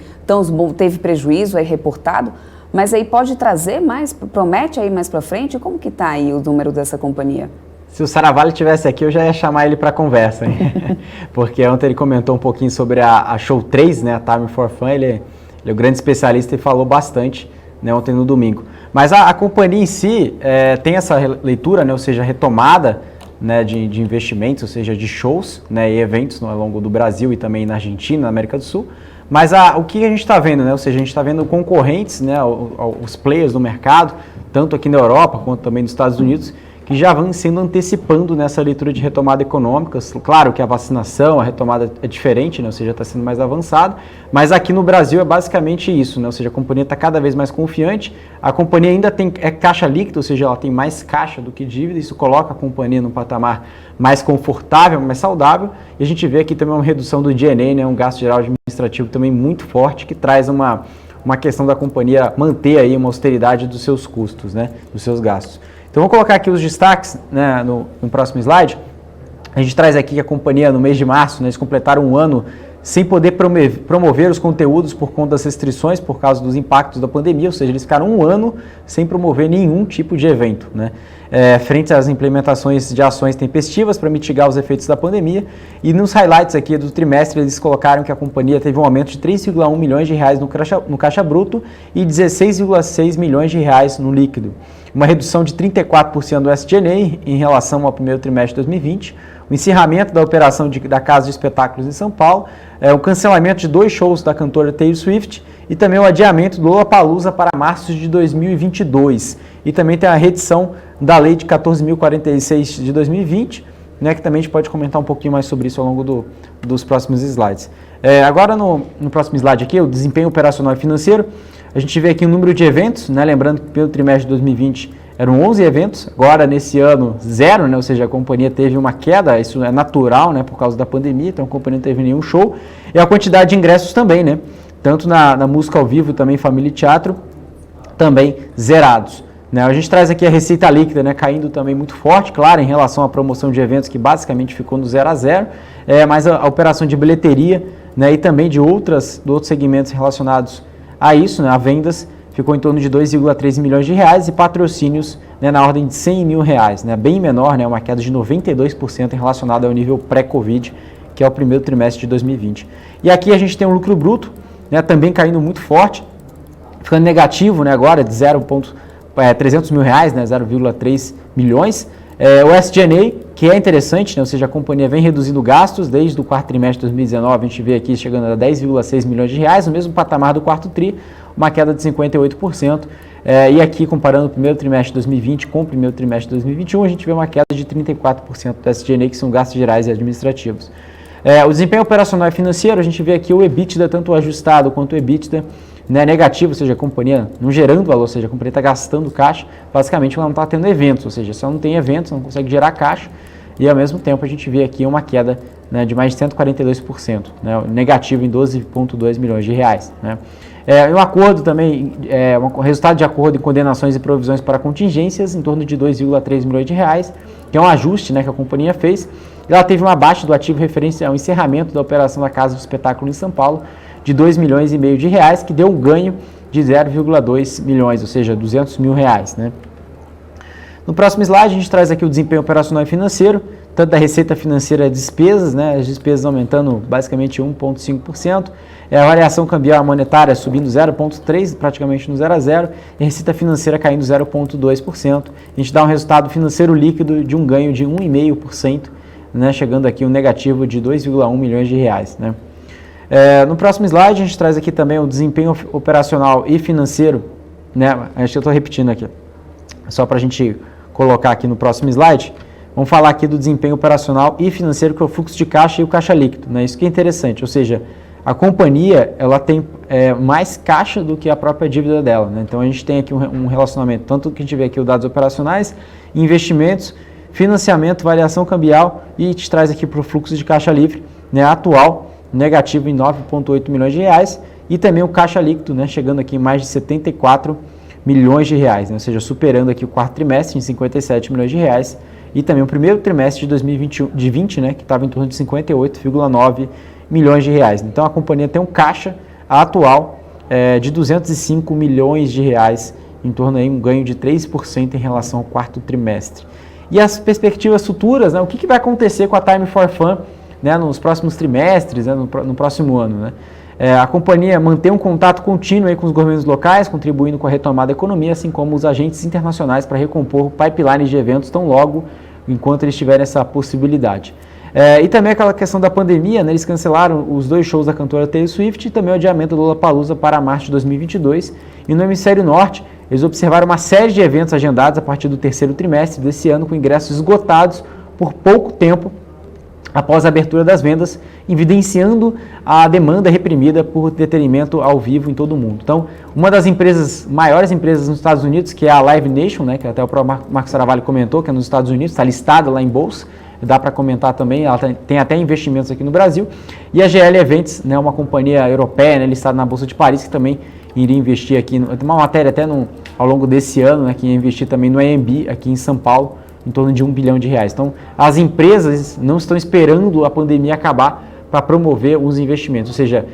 teve prejuízo aí reportado, mas aí pode trazer mais, promete aí mais para frente? Como que está aí o número dessa companhia? Se o Seravalli estivesse aqui, eu já ia chamar ele para conversa, hein? Porque ontem ele comentou um pouquinho sobre a Show 3, né, a Time for Fun, ele é um grande especialista e falou bastante, né, ontem no domingo. Mas a companhia em si tem essa leitura, né, ou seja, retomada, né, de investimentos, ou seja, de shows, né, e eventos ao longo do Brasil e também na Argentina, na América do Sul. Mas o que a gente está vendo, né? Ou seja, a gente está vendo concorrentes, né, os players do mercado, tanto aqui na Europa quanto também nos Estados Unidos, que já vão sendo antecipando nessa leitura de retomada econômica. Claro que a vacinação, a retomada é diferente, né? Ou seja, está sendo mais avançada, mas aqui no Brasil é basicamente isso, né? Ou seja, a companhia está cada vez mais confiante, a companhia ainda é caixa líquida, ou seja, ela tem mais caixa do que dívida, isso coloca a companhia num patamar mais confortável, mais saudável, e a gente vê aqui também uma redução do G&A, né? Um gasto geral administrativo também muito forte, que traz uma questão da companhia manter aí uma austeridade dos seus custos, né? Dos seus gastos. Então, vou colocar aqui os destaques, né, no próximo slide. A gente traz aqui que a companhia, no mês de março, né, eles completaram um ano sem poder promover os conteúdos por conta das restrições, por causa dos impactos da pandemia, ou seja, eles ficaram um ano sem promover nenhum tipo de evento, né? Frente às implementações de ações tempestivas para mitigar os efeitos da pandemia. E nos highlights aqui do trimestre, eles colocaram que a companhia teve um aumento de 3,1 milhões de reais no caixa bruto e 16,6 milhões de reais no líquido. Uma redução de 34% do SG&A em relação ao primeiro trimestre de 2020, o encerramento da operação da Casa de Espetáculos em São Paulo, o cancelamento de 2 shows da cantora Taylor Swift e também o adiamento do Lollapalooza para março de 2022. E também tem a redição da Lei de 14.046 de 2020, né, que também a gente pode comentar um pouquinho mais sobre isso ao longo dos próximos slides. Agora, no próximo slide aqui, o desempenho operacional e financeiro, a gente vê aqui o número de eventos, né, lembrando que pelo trimestre de 2020 eram 11 eventos, agora nesse ano 0, né, ou seja, a companhia teve uma queda, isso é natural, né, por causa da pandemia, então a companhia não teve nenhum show, e a quantidade de ingressos também, né, tanto na música ao vivo, também família e teatro, também zerados. Né, a gente traz aqui a receita líquida, né, caindo também muito forte, claro, em relação à promoção de eventos, que basicamente ficou no 0 a 0, mas a operação de bilheteria, né, e também de outros segmentos relacionados a isso, né, a vendas, ficou em torno de 2,3 milhões de reais e patrocínios, né, na ordem de 100 mil reais, né, bem menor, né, uma queda de 92% relacionada ao nível pré-Covid, que é o primeiro trimestre de 2020. E aqui a gente tem um lucro bruto, né, também caindo muito forte, ficando negativo, né, agora de 300 mil reais, né, 0,3 milhões. O SG&A, que é interessante, né, ou seja, a companhia vem reduzindo gastos desde o quarto trimestre de 2019, a gente vê aqui chegando a 10,6 milhões de reais, no mesmo patamar do quarto tri, uma queda de 58%. E aqui, comparando o primeiro trimestre de 2020 com o primeiro trimestre de 2021, a gente vê uma queda de 34% do SG&A, que são gastos gerais e administrativos. O desempenho operacional e financeiro, a gente vê aqui o EBITDA, tanto o ajustado quanto o EBITDA, né, negativo, ou seja, a companhia não gerando valor, ou seja, a companhia está gastando caixa, basicamente ela não está tendo eventos, ou seja, se ela não tem eventos, não consegue gerar caixa, e ao mesmo tempo a gente vê aqui uma queda, né, de mais de 142%, né, negativo em 12,2 milhões de reais. Né. Um acordo também, um resultado de acordo em condenações e provisões para contingências em torno de 2,3 milhões de reais, que é um ajuste, né, que a companhia fez. Ela teve uma baixa do ativo referente ao encerramento da operação da Casa do Espetáculo em São Paulo, de 2,5 milhões de reais, que deu um ganho de 0,2 milhões, ou seja, 200 mil reais. Né? No próximo slide, a gente traz aqui o desempenho operacional e financeiro, tanto da receita financeira despesas, né, as despesas aumentando basicamente 1,5%, a variação cambial monetária subindo 0,3%, praticamente no 0 a 0, e a receita financeira caindo 0,2%. A gente dá um resultado financeiro líquido de um ganho de 1,5%, né, chegando aqui um negativo de 2,1 milhões de reais. Né. No próximo slide a gente traz aqui também o desempenho operacional e financeiro, né, acho que eu estou repetindo aqui, só para a gente colocar aqui no próximo slide. Vamos falar aqui do desempenho operacional e financeiro, que é o fluxo de caixa e o caixa líquido, né? Isso que é interessante, ou seja, a companhia ela tem mais caixa do que a própria dívida dela, né? Então a gente tem aqui um relacionamento, tanto que a gente vê aqui os dados operacionais, investimentos, financiamento, variação cambial, e te traz aqui para o fluxo de caixa livre, né, atual, negativo em 9,8 milhões de reais, e também o caixa líquido, né, chegando aqui em mais de 74 milhões de reais, né, ou seja, superando aqui o quarto trimestre em 57 milhões de reais, e também o primeiro trimestre de 2020, né, que estava em torno de 58,9 milhões de reais. Então a companhia tem um caixa atual de 205 milhões de reais, em torno aí um ganho de 3% em relação ao quarto trimestre. E as perspectivas futuras, né, o que vai acontecer com a Time for Fun, né, nos próximos trimestres, né, no próximo ano, né? A companhia mantém um contato contínuo aí com os governos locais, contribuindo com a retomada da economia, assim como os agentes internacionais para recompor o pipeline de eventos tão logo enquanto eles tiverem essa possibilidade. E também aquela questão da pandemia, né, eles cancelaram os 2 shows da cantora Taylor Swift e também o adiamento do Lollapalooza para março de 2022. E no hemisfério norte, eles observaram uma série de eventos agendados a partir do terceiro trimestre desse ano, com ingressos esgotados por pouco tempo após a abertura das vendas, evidenciando a demanda reprimida por entretenimento ao vivo em todo o mundo. Então, uma das maiores empresas nos Estados Unidos, que é a Live Nation, né, que até o próprio Marcos Saravalho comentou, que é nos Estados Unidos, está listada lá em bolsa, dá para comentar também, ela tem até investimentos aqui no Brasil, e a GL Events, né, uma companhia europeia, né, listada na Bolsa de Paris, que também iria investir aqui, tem uma matéria até ao longo desse ano, né, que ia investir também no AMB, aqui em São Paulo, em torno de 1 bilhão de reais. Então, as empresas não estão esperando a pandemia acabar para promover os investimentos, ou seja,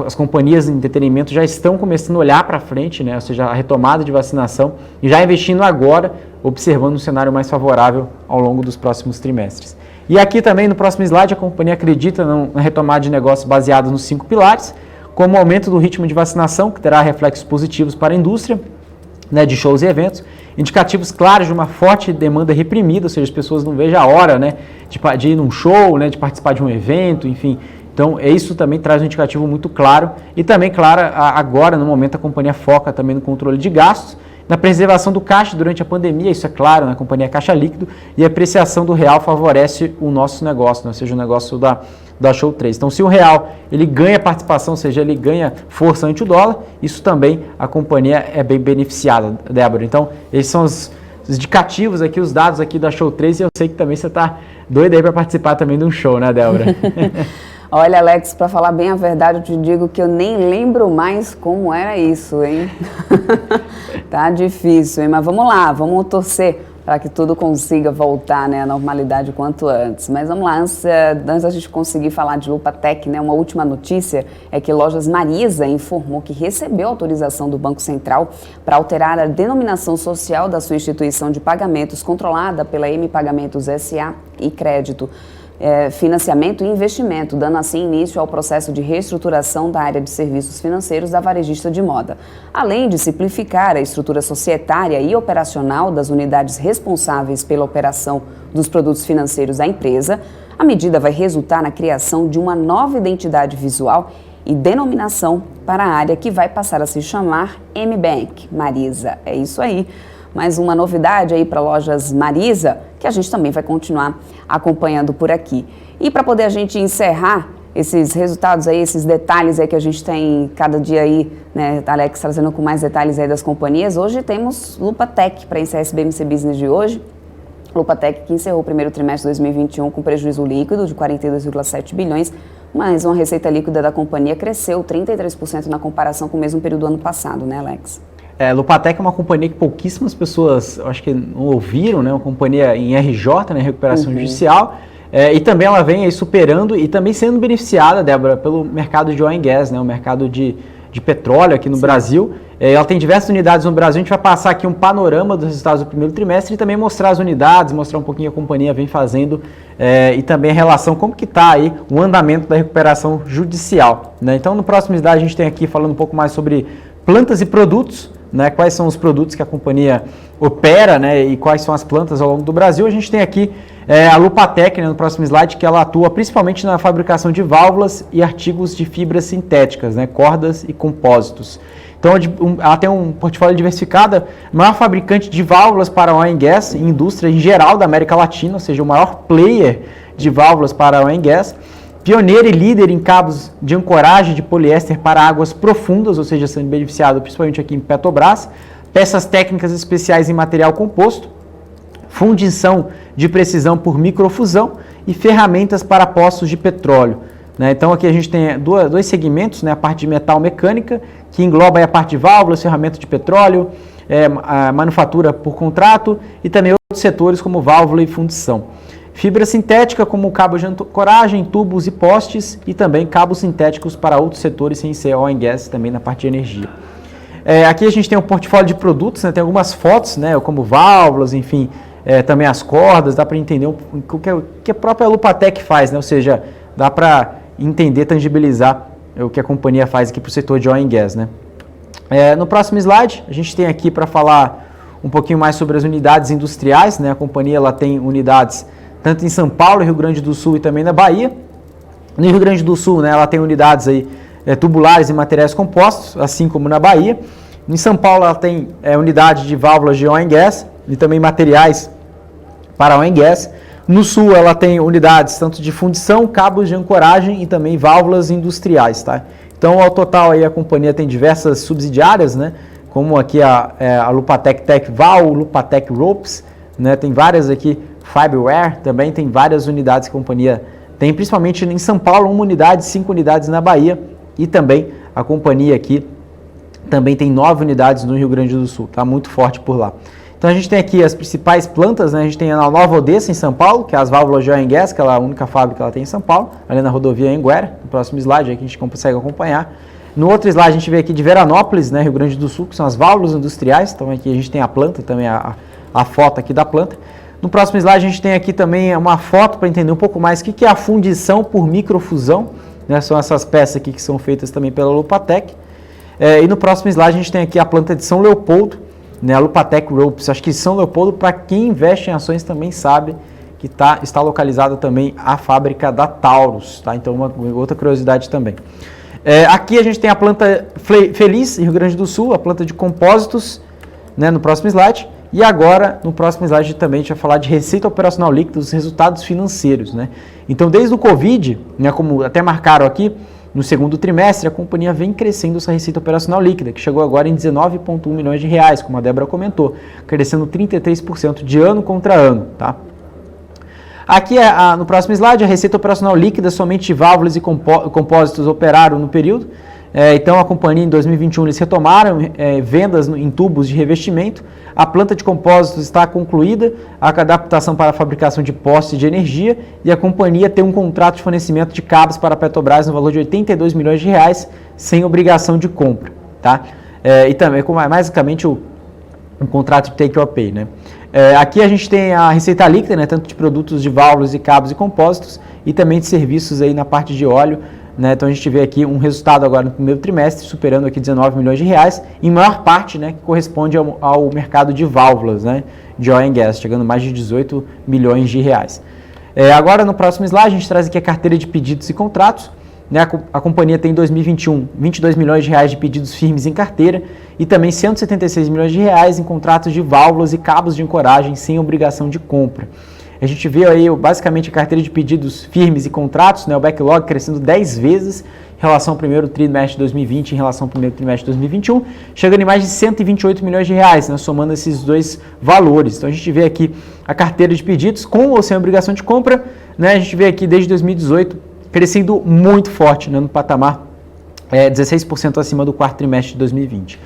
as companhias de entretenimento já estão começando a olhar para frente, né, ou seja, a retomada de vacinação, e já investindo agora, observando um cenário mais favorável ao longo dos próximos trimestres. E aqui também, no próximo slide, a companhia acredita na retomada de negócios baseados nos 5 pilares, como o aumento do ritmo de vacinação, que terá reflexos positivos para a indústria, né, de shows e eventos, indicativos claros de uma forte demanda reprimida, ou seja, as pessoas não vejam a hora, né, de ir num show, né, de participar de um evento, enfim. Então, isso também traz um indicativo muito claro. E também, claro, agora, no momento, a companhia foca também no controle de gastos, na preservação do caixa durante a pandemia, isso é claro, na companhia caixa líquido, e a apreciação do real favorece o nosso negócio, né, ou seja, o negócio da Show 3. Então, se o real ele ganha participação, ou seja, ele ganha força ante o dólar, isso também a companhia é bem beneficiada, Débora. Então, esses são os indicativos aqui, os dados aqui da Show 3, e eu sei que também você está doida aí para participar também de um show, né, Débora? Olha, Alex, para falar bem a verdade, eu te digo que eu nem lembro mais como era isso, hein? Tá difícil, hein? Mas vamos lá, vamos torcer para que tudo consiga voltar, né, à normalidade o quanto antes. Mas vamos lá, antes da gente conseguir falar de Lupatec, né, uma última notícia é que Lojas Marisa informou que recebeu autorização do Banco Central para alterar a denominação social da sua instituição de pagamentos controlada pela M Pagamentos S.A. e Crédito. Financiamento e investimento, dando assim início ao processo de reestruturação da área de serviços financeiros da varejista de moda. Além de simplificar a estrutura societária e operacional das unidades responsáveis pela operação dos produtos financeiros da empresa, a medida vai resultar na criação de uma nova identidade visual e denominação para a área que vai passar a se chamar M-Bank Marisa. É isso aí. Mais uma novidade aí para Lojas Marisa, que a gente também vai continuar acompanhando por aqui. E para poder a gente encerrar esses resultados aí, esses detalhes aí que a gente tem cada dia aí, né, Alex trazendo com mais detalhes aí das companhias, hoje temos Lupatec para encerrar esse BMC Business de hoje. Lupatec que encerrou o primeiro trimestre de 2021 com prejuízo líquido de 42,7 bilhões, mas uma receita líquida da companhia cresceu 33% na comparação com o mesmo período do ano passado, né, Alex? Lupatec é uma companhia que pouquíssimas pessoas, acho que não ouviram, né? Uma companhia em RJ, né? Recuperação judicial, e também ela vem aí superando e também sendo beneficiada, Débora, pelo mercado de oil and gas, né? O mercado de petróleo aqui no Brasil, Ela tem diversas unidades no Brasil, a gente vai passar aqui um panorama dos resultados do primeiro trimestre e também mostrar as unidades, mostrar um pouquinho a companhia vem fazendo e também a relação, como que está aí o andamento da recuperação judicial, né? Então no próximo slide a gente tem aqui falando um pouco mais sobre plantas e produtos, né? Quais são os produtos que a companhia opera, né? E quais são as plantas ao longo do Brasil. A gente tem aqui a Lupatec, né, no próximo slide, que ela atua principalmente na fabricação de válvulas e artigos de fibras sintéticas, né, cordas e compósitos. Então ela tem um portfólio diversificado, maior fabricante de válvulas para oil and gas e indústria em geral da América Latina, ou seja, o maior player de válvulas para oil and gas, pioneira e líder em cabos de ancoragem de poliéster para águas profundas, ou seja, sendo beneficiado principalmente aqui em Petrobras, peças técnicas especiais em material composto, fundição de precisão por microfusão e ferramentas para poços de petróleo, né? Então aqui a gente tem dois segmentos, né? A parte de metal mecânica, que engloba aí a parte de válvulas, ferramenta de petróleo, a manufatura por contrato e também outros setores como válvula e fundição. Fibra sintética como cabo de ancoragem, tubos e postes e também cabos sintéticos para outros setores sem ser oil and gas, também na parte de energia. Aqui a gente tem um portfólio de produtos, né? Tem algumas fotos, né? Como válvulas, enfim, também as cordas, dá para entender o que a própria Lupatec faz, né? Ou seja, dá para entender, tangibilizar o que a companhia faz aqui para o setor de oil and gas, né? No próximo slide, a gente tem aqui para falar um pouquinho mais sobre as unidades industriais, né? A companhia ela tem unidades tanto em São Paulo, Rio Grande do Sul e também na Bahia. No Rio Grande do Sul, né, ela tem unidades aí, tubulares e materiais compostos, assim como na Bahia. Em São Paulo, ela tem unidade de válvulas de oil and gas e também materiais para oil and gas. No Sul, ela tem unidades tanto de fundição, cabos de ancoragem e também válvulas industriais, tá? Então, ao total, aí, a companhia tem diversas subsidiárias, né? Como aqui a Lupatec Tech Val, Lupatec Ropes, né? Tem várias aqui, Fiberware, também tem várias unidades que a companhia tem, principalmente em São Paulo, 1 unidade, 5 unidades na Bahia e também a companhia aqui também tem 9 unidades no Rio Grande do Sul, tá? Muito forte por lá. Então a gente tem aqui as principais plantas, né? A gente tem a Nova Odessa em São Paulo, que é as válvulas de oil and gas, que ela é a única fábrica que ela tem em São Paulo, ali na rodovia Anguera, no próximo slide aí que a gente consegue acompanhar. No outro slide a gente vê aqui de Veranópolis, né, Rio Grande do Sul, que são as válvulas industriais, então aqui a gente tem a planta, também a foto aqui da planta. No próximo slide a gente tem aqui também uma foto para entender um pouco mais o que é a fundição por microfusão, né? São essas peças aqui que são feitas também pela Lupatec. E no próximo slide a gente tem aqui a planta de São Leopoldo, né, a Lupatec Ropes. Acho que São Leopoldo, para quem investe em ações, também sabe que está localizada também a fábrica da Taurus, tá? Então uma outra curiosidade também. Aqui a gente tem a planta Feliz, em Rio Grande do Sul, a planta de compósitos, né, no próximo slide. E agora, no próximo slide também a gente vai falar de receita operacional líquida, os resultados financeiros, né? Então, desde o Covid, né, como até marcaram aqui, no segundo trimestre, a companhia vem crescendo essa receita operacional líquida, que chegou agora em 19,1 milhões de reais, como a Débora comentou, crescendo 33% de ano contra ano, tá? Aqui, no próximo slide, a receita operacional líquida, somente válvulas e compósitos operaram no período. Então, a companhia, em 2021, eles retomaram vendas em tubos de revestimento. A planta de compósitos está concluída, a adaptação para a fabricação de postes de energia e a companhia tem um contrato de fornecimento de cabos para a Petrobras no valor de 82 milhões de reais, sem obrigação de compra, tá? E também, basicamente, um contrato de take or pay, né? Aqui a gente tem a receita líquida, né, tanto de produtos de válvulas e cabos e compósitos e também de serviços aí na parte de óleo, né? Então a gente vê aqui um resultado agora no primeiro trimestre, superando aqui 19 milhões de reais, em maior parte, né, que corresponde ao mercado de válvulas, né, de oil and gas, chegando a mais de 18 milhões de reais. Agora no próximo slide a gente traz aqui a carteira de pedidos e contratos, né? A companhia tem em 2021 22 milhões de reais de pedidos firmes em carteira e também 176 milhões de reais em contratos de válvulas e cabos de ancoragem sem obrigação de compra. A gente vê aí basicamente a carteira de pedidos firmes e contratos, né, o backlog crescendo 10 vezes em relação ao primeiro trimestre de 2020 em relação ao primeiro trimestre de 2021, chegando em mais de 128 milhões de reais, né, somando esses dois valores. Então a gente vê aqui a carteira de pedidos com ou sem obrigação de compra, né, a gente vê aqui desde 2018 crescendo muito forte, né, no patamar 16% acima do quarto trimestre de 2020.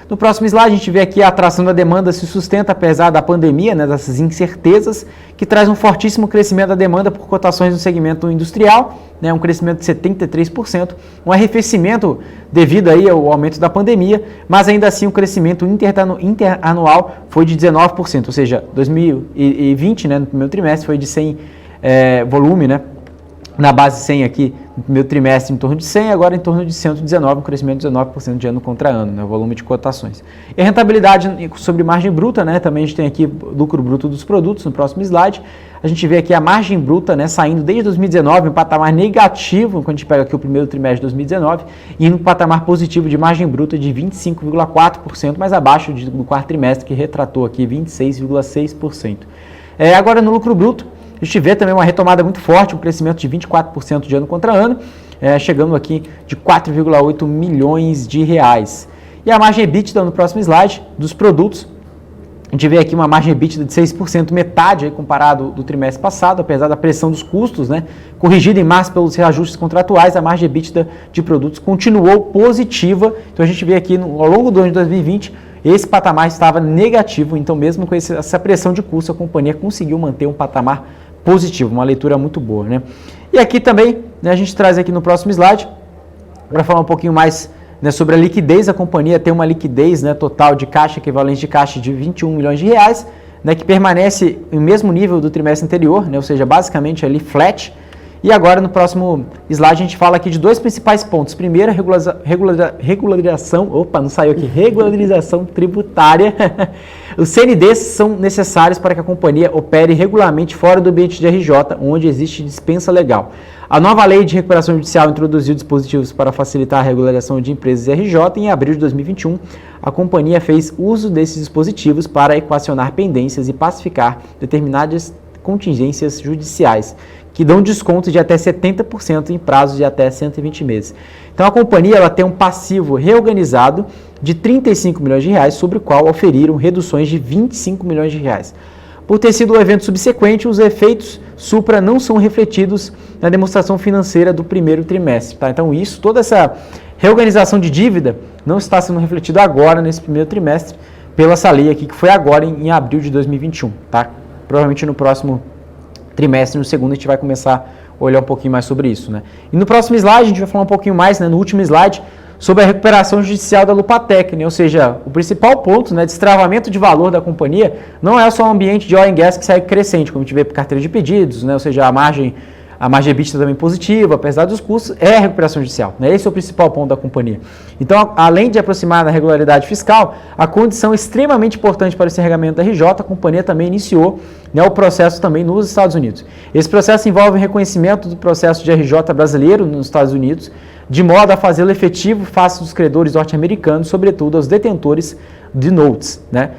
No próximo slide, a gente vê aqui a atração da demanda se sustenta apesar da pandemia, né, dessas incertezas, que traz um fortíssimo crescimento da demanda por cotações no segmento industrial, né, um crescimento de 73%, um arrefecimento devido aí ao aumento da pandemia, mas ainda assim o crescimento interanual foi de 19%, ou seja, 2020, né, no primeiro trimestre, foi de 100 volume, né, na base 100 aqui, no primeiro trimestre em torno de 100, agora em torno de 119, um crescimento de 19% de ano contra ano, né, o volume de cotações. E a rentabilidade sobre margem bruta, né, também a gente tem aqui lucro bruto dos produtos, no próximo slide, a gente vê aqui a margem bruta, né, saindo desde 2019, um patamar negativo, quando a gente pega aqui o primeiro trimestre de 2019, e no patamar positivo de margem bruta de 25,4%, mais abaixo do quarto trimestre, que retratou aqui 26,6%. Agora no lucro bruto, a gente vê também uma retomada muito forte, um crescimento de 24% de ano contra ano, chegando aqui de 4,8 milhões de reais. E a margem EBITDA no próximo slide dos produtos, a gente vê aqui uma margem EBITDA de 6%, metade aí comparado do trimestre passado, apesar da pressão dos custos, né, corrigida em março pelos reajustes contratuais, a margem EBITDA de produtos continuou positiva. Então a gente vê aqui ao longo do ano de 2020, esse patamar estava negativo, então mesmo com essa pressão de custo, a companhia conseguiu manter um patamar positivo, uma leitura muito boa, né? E aqui também, né, a gente traz aqui no próximo slide, para falar um pouquinho mais, né, sobre a liquidez. A companhia tem uma liquidez, né, total de caixa, equivalente de caixa de 21 milhões de reais, né, que permanece no mesmo nível do trimestre anterior, né, ou seja, basicamente ali flat. E agora no próximo slide a gente fala aqui de dois principais pontos. Primeiro, regularização, regularização tributária. Os CNDs são necessários para que a companhia opere regularmente fora do ambiente de RJ, onde existe dispensa legal. A nova lei de recuperação judicial introduziu dispositivos para facilitar a regularização de empresas RJ. Em abril de 2021, a companhia fez uso desses dispositivos para equacionar pendências e pacificar determinadas contingências judiciais, que dão desconto de até 70% em prazos de até 120 meses. Então a companhia ela tem um passivo reorganizado de 35 milhões de reais, sobre o qual oferiram reduções de 25 milhões de reais. Por ter sido um evento subsequente, os efeitos supra não são refletidos na demonstração financeira do primeiro trimestre. Tá? Então toda essa reorganização de dívida não está sendo refletida agora nesse primeiro trimestre, pela essa lei aqui que foi agora em abril de 2021. Tá? Provavelmente no próximo trimestre, no segundo, a gente vai começar a olhar um pouquinho mais sobre isso, né? E no próximo slide, a gente vai falar um pouquinho mais, né, no último slide, sobre a recuperação judicial da Lupatec, né? Ou seja, o principal ponto, né, de destravamento de valor da companhia não é só o ambiente de oil and gas que segue crescente, como a gente vê por carteira de pedidos, né? Ou seja, a margem EBITDA também positiva, apesar dos custos, é a recuperação judicial, né? Esse é o principal ponto da companhia. Então, além de aproximar da regularidade fiscal, a condição extremamente importante para o encerramento da RJ, a companhia também iniciou, né, o processo também nos Estados Unidos. Esse processo envolve o reconhecimento do processo de RJ brasileiro nos Estados Unidos, de modo a fazê-lo efetivo face dos credores norte-americanos, sobretudo aos detentores de notes, né?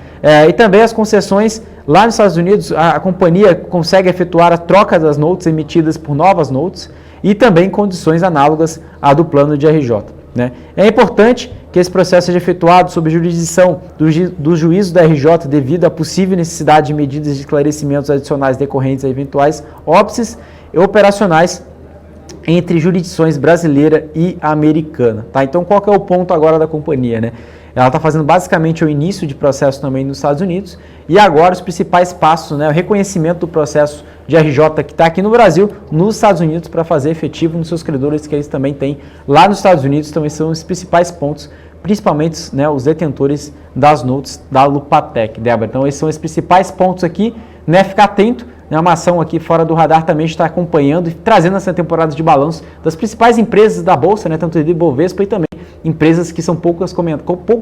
E também as concessões lá nos Estados Unidos, a companhia consegue efetuar a troca das notes emitidas por novas notes e também condições análogas à do plano de RJ, né? É importante que esse processo seja efetuado sob jurisdição do juízo da RJ devido à possível necessidade de medidas de esclarecimentos adicionais decorrentes a eventuais óbices operacionais entre jurisdições brasileira e americana. Tá? Então, qual que é o ponto agora da companhia, né? Ela está fazendo basicamente o início de processo também nos Estados Unidos e agora os principais passos, né, o reconhecimento do processo de RJ que está aqui no Brasil, nos Estados Unidos, para fazer efetivo nos seus credores que eles também têm lá nos Estados Unidos, também são os principais pontos, principalmente, né, os detentores das notes da Lupatec, Débora. Então, esses são os principais pontos aqui, né, ficar atento. Uma ação aqui fora do radar também está acompanhando e trazendo essa temporada de balanço das principais empresas da Bolsa, né, tanto de Ibovespa e também empresas que são pouco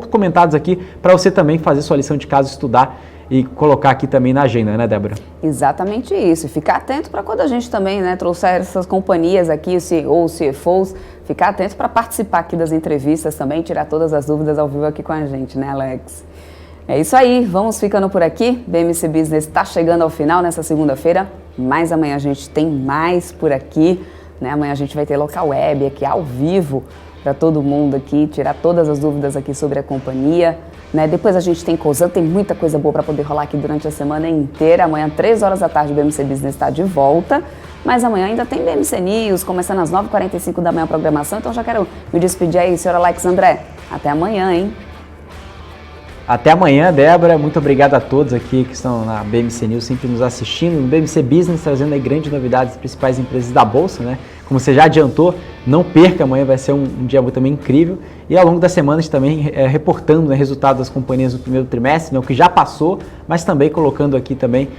comentadas aqui, para você também fazer sua lição de casa, estudar e colocar aqui também na agenda, né, Débora? Exatamente isso. Ficar atento para quando a gente também, né, trouxer essas companhias aqui, ou CFOs, ficar atento para participar aqui das entrevistas também, tirar todas as dúvidas ao vivo aqui com a gente, né, Alex? É isso aí, vamos ficando por aqui. BMC Business está chegando ao final nessa segunda-feira, mas amanhã a gente tem mais por aqui, né? Amanhã a gente vai ter local web aqui ao vivo para todo mundo aqui, tirar todas as dúvidas aqui sobre a companhia, né? Depois a gente tem Cosan, tem muita coisa boa para poder rolar aqui durante a semana inteira. Amanhã, 3 horas da tarde, o BMC Business está de volta, mas amanhã ainda tem BMC News, começando às 9h45 da manhã a programação, então já quero me despedir aí, senhora Alex André. Até amanhã, hein? Até amanhã, Débora. Muito obrigado a todos aqui que estão na BMC News, sempre nos assistindo. No BMC Business, trazendo aí grandes novidades das principais empresas da Bolsa, né? Como você já adiantou, não perca, amanhã vai ser um dia também incrível. E ao longo da semana a gente também reportando, né, resultados das companhias no primeiro trimestre, né, o que já passou, mas também colocando aqui também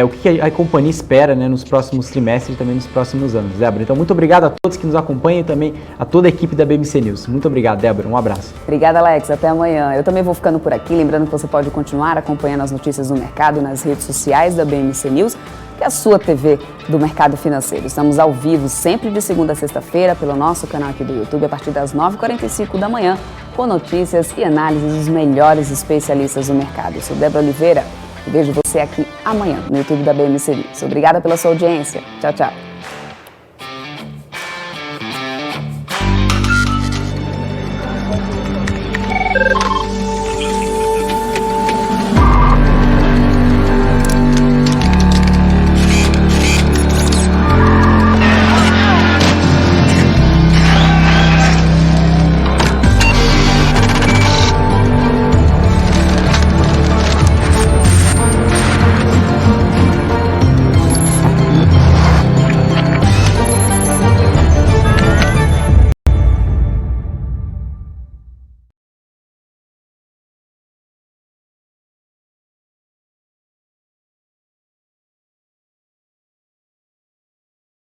o que a companhia espera, né, nos próximos trimestres e também nos próximos anos, Débora. Então, muito obrigado a todos que nos acompanham e também a toda a equipe da BMC News. Muito obrigado, Débora. Um abraço. Obrigada, Alex. Até amanhã. Eu também vou ficando por aqui, lembrando que você pode continuar acompanhando as notícias do mercado nas redes sociais da BMC News, que é a sua TV do mercado financeiro. Estamos ao vivo sempre de segunda a sexta-feira pelo nosso canal aqui do YouTube a partir das 9h45 da manhã, com notícias e análises dos melhores especialistas do mercado. Eu sou Débora Oliveira e vejo você aqui amanhã no YouTube da BMC News. Obrigada pela sua audiência. Tchau, tchau.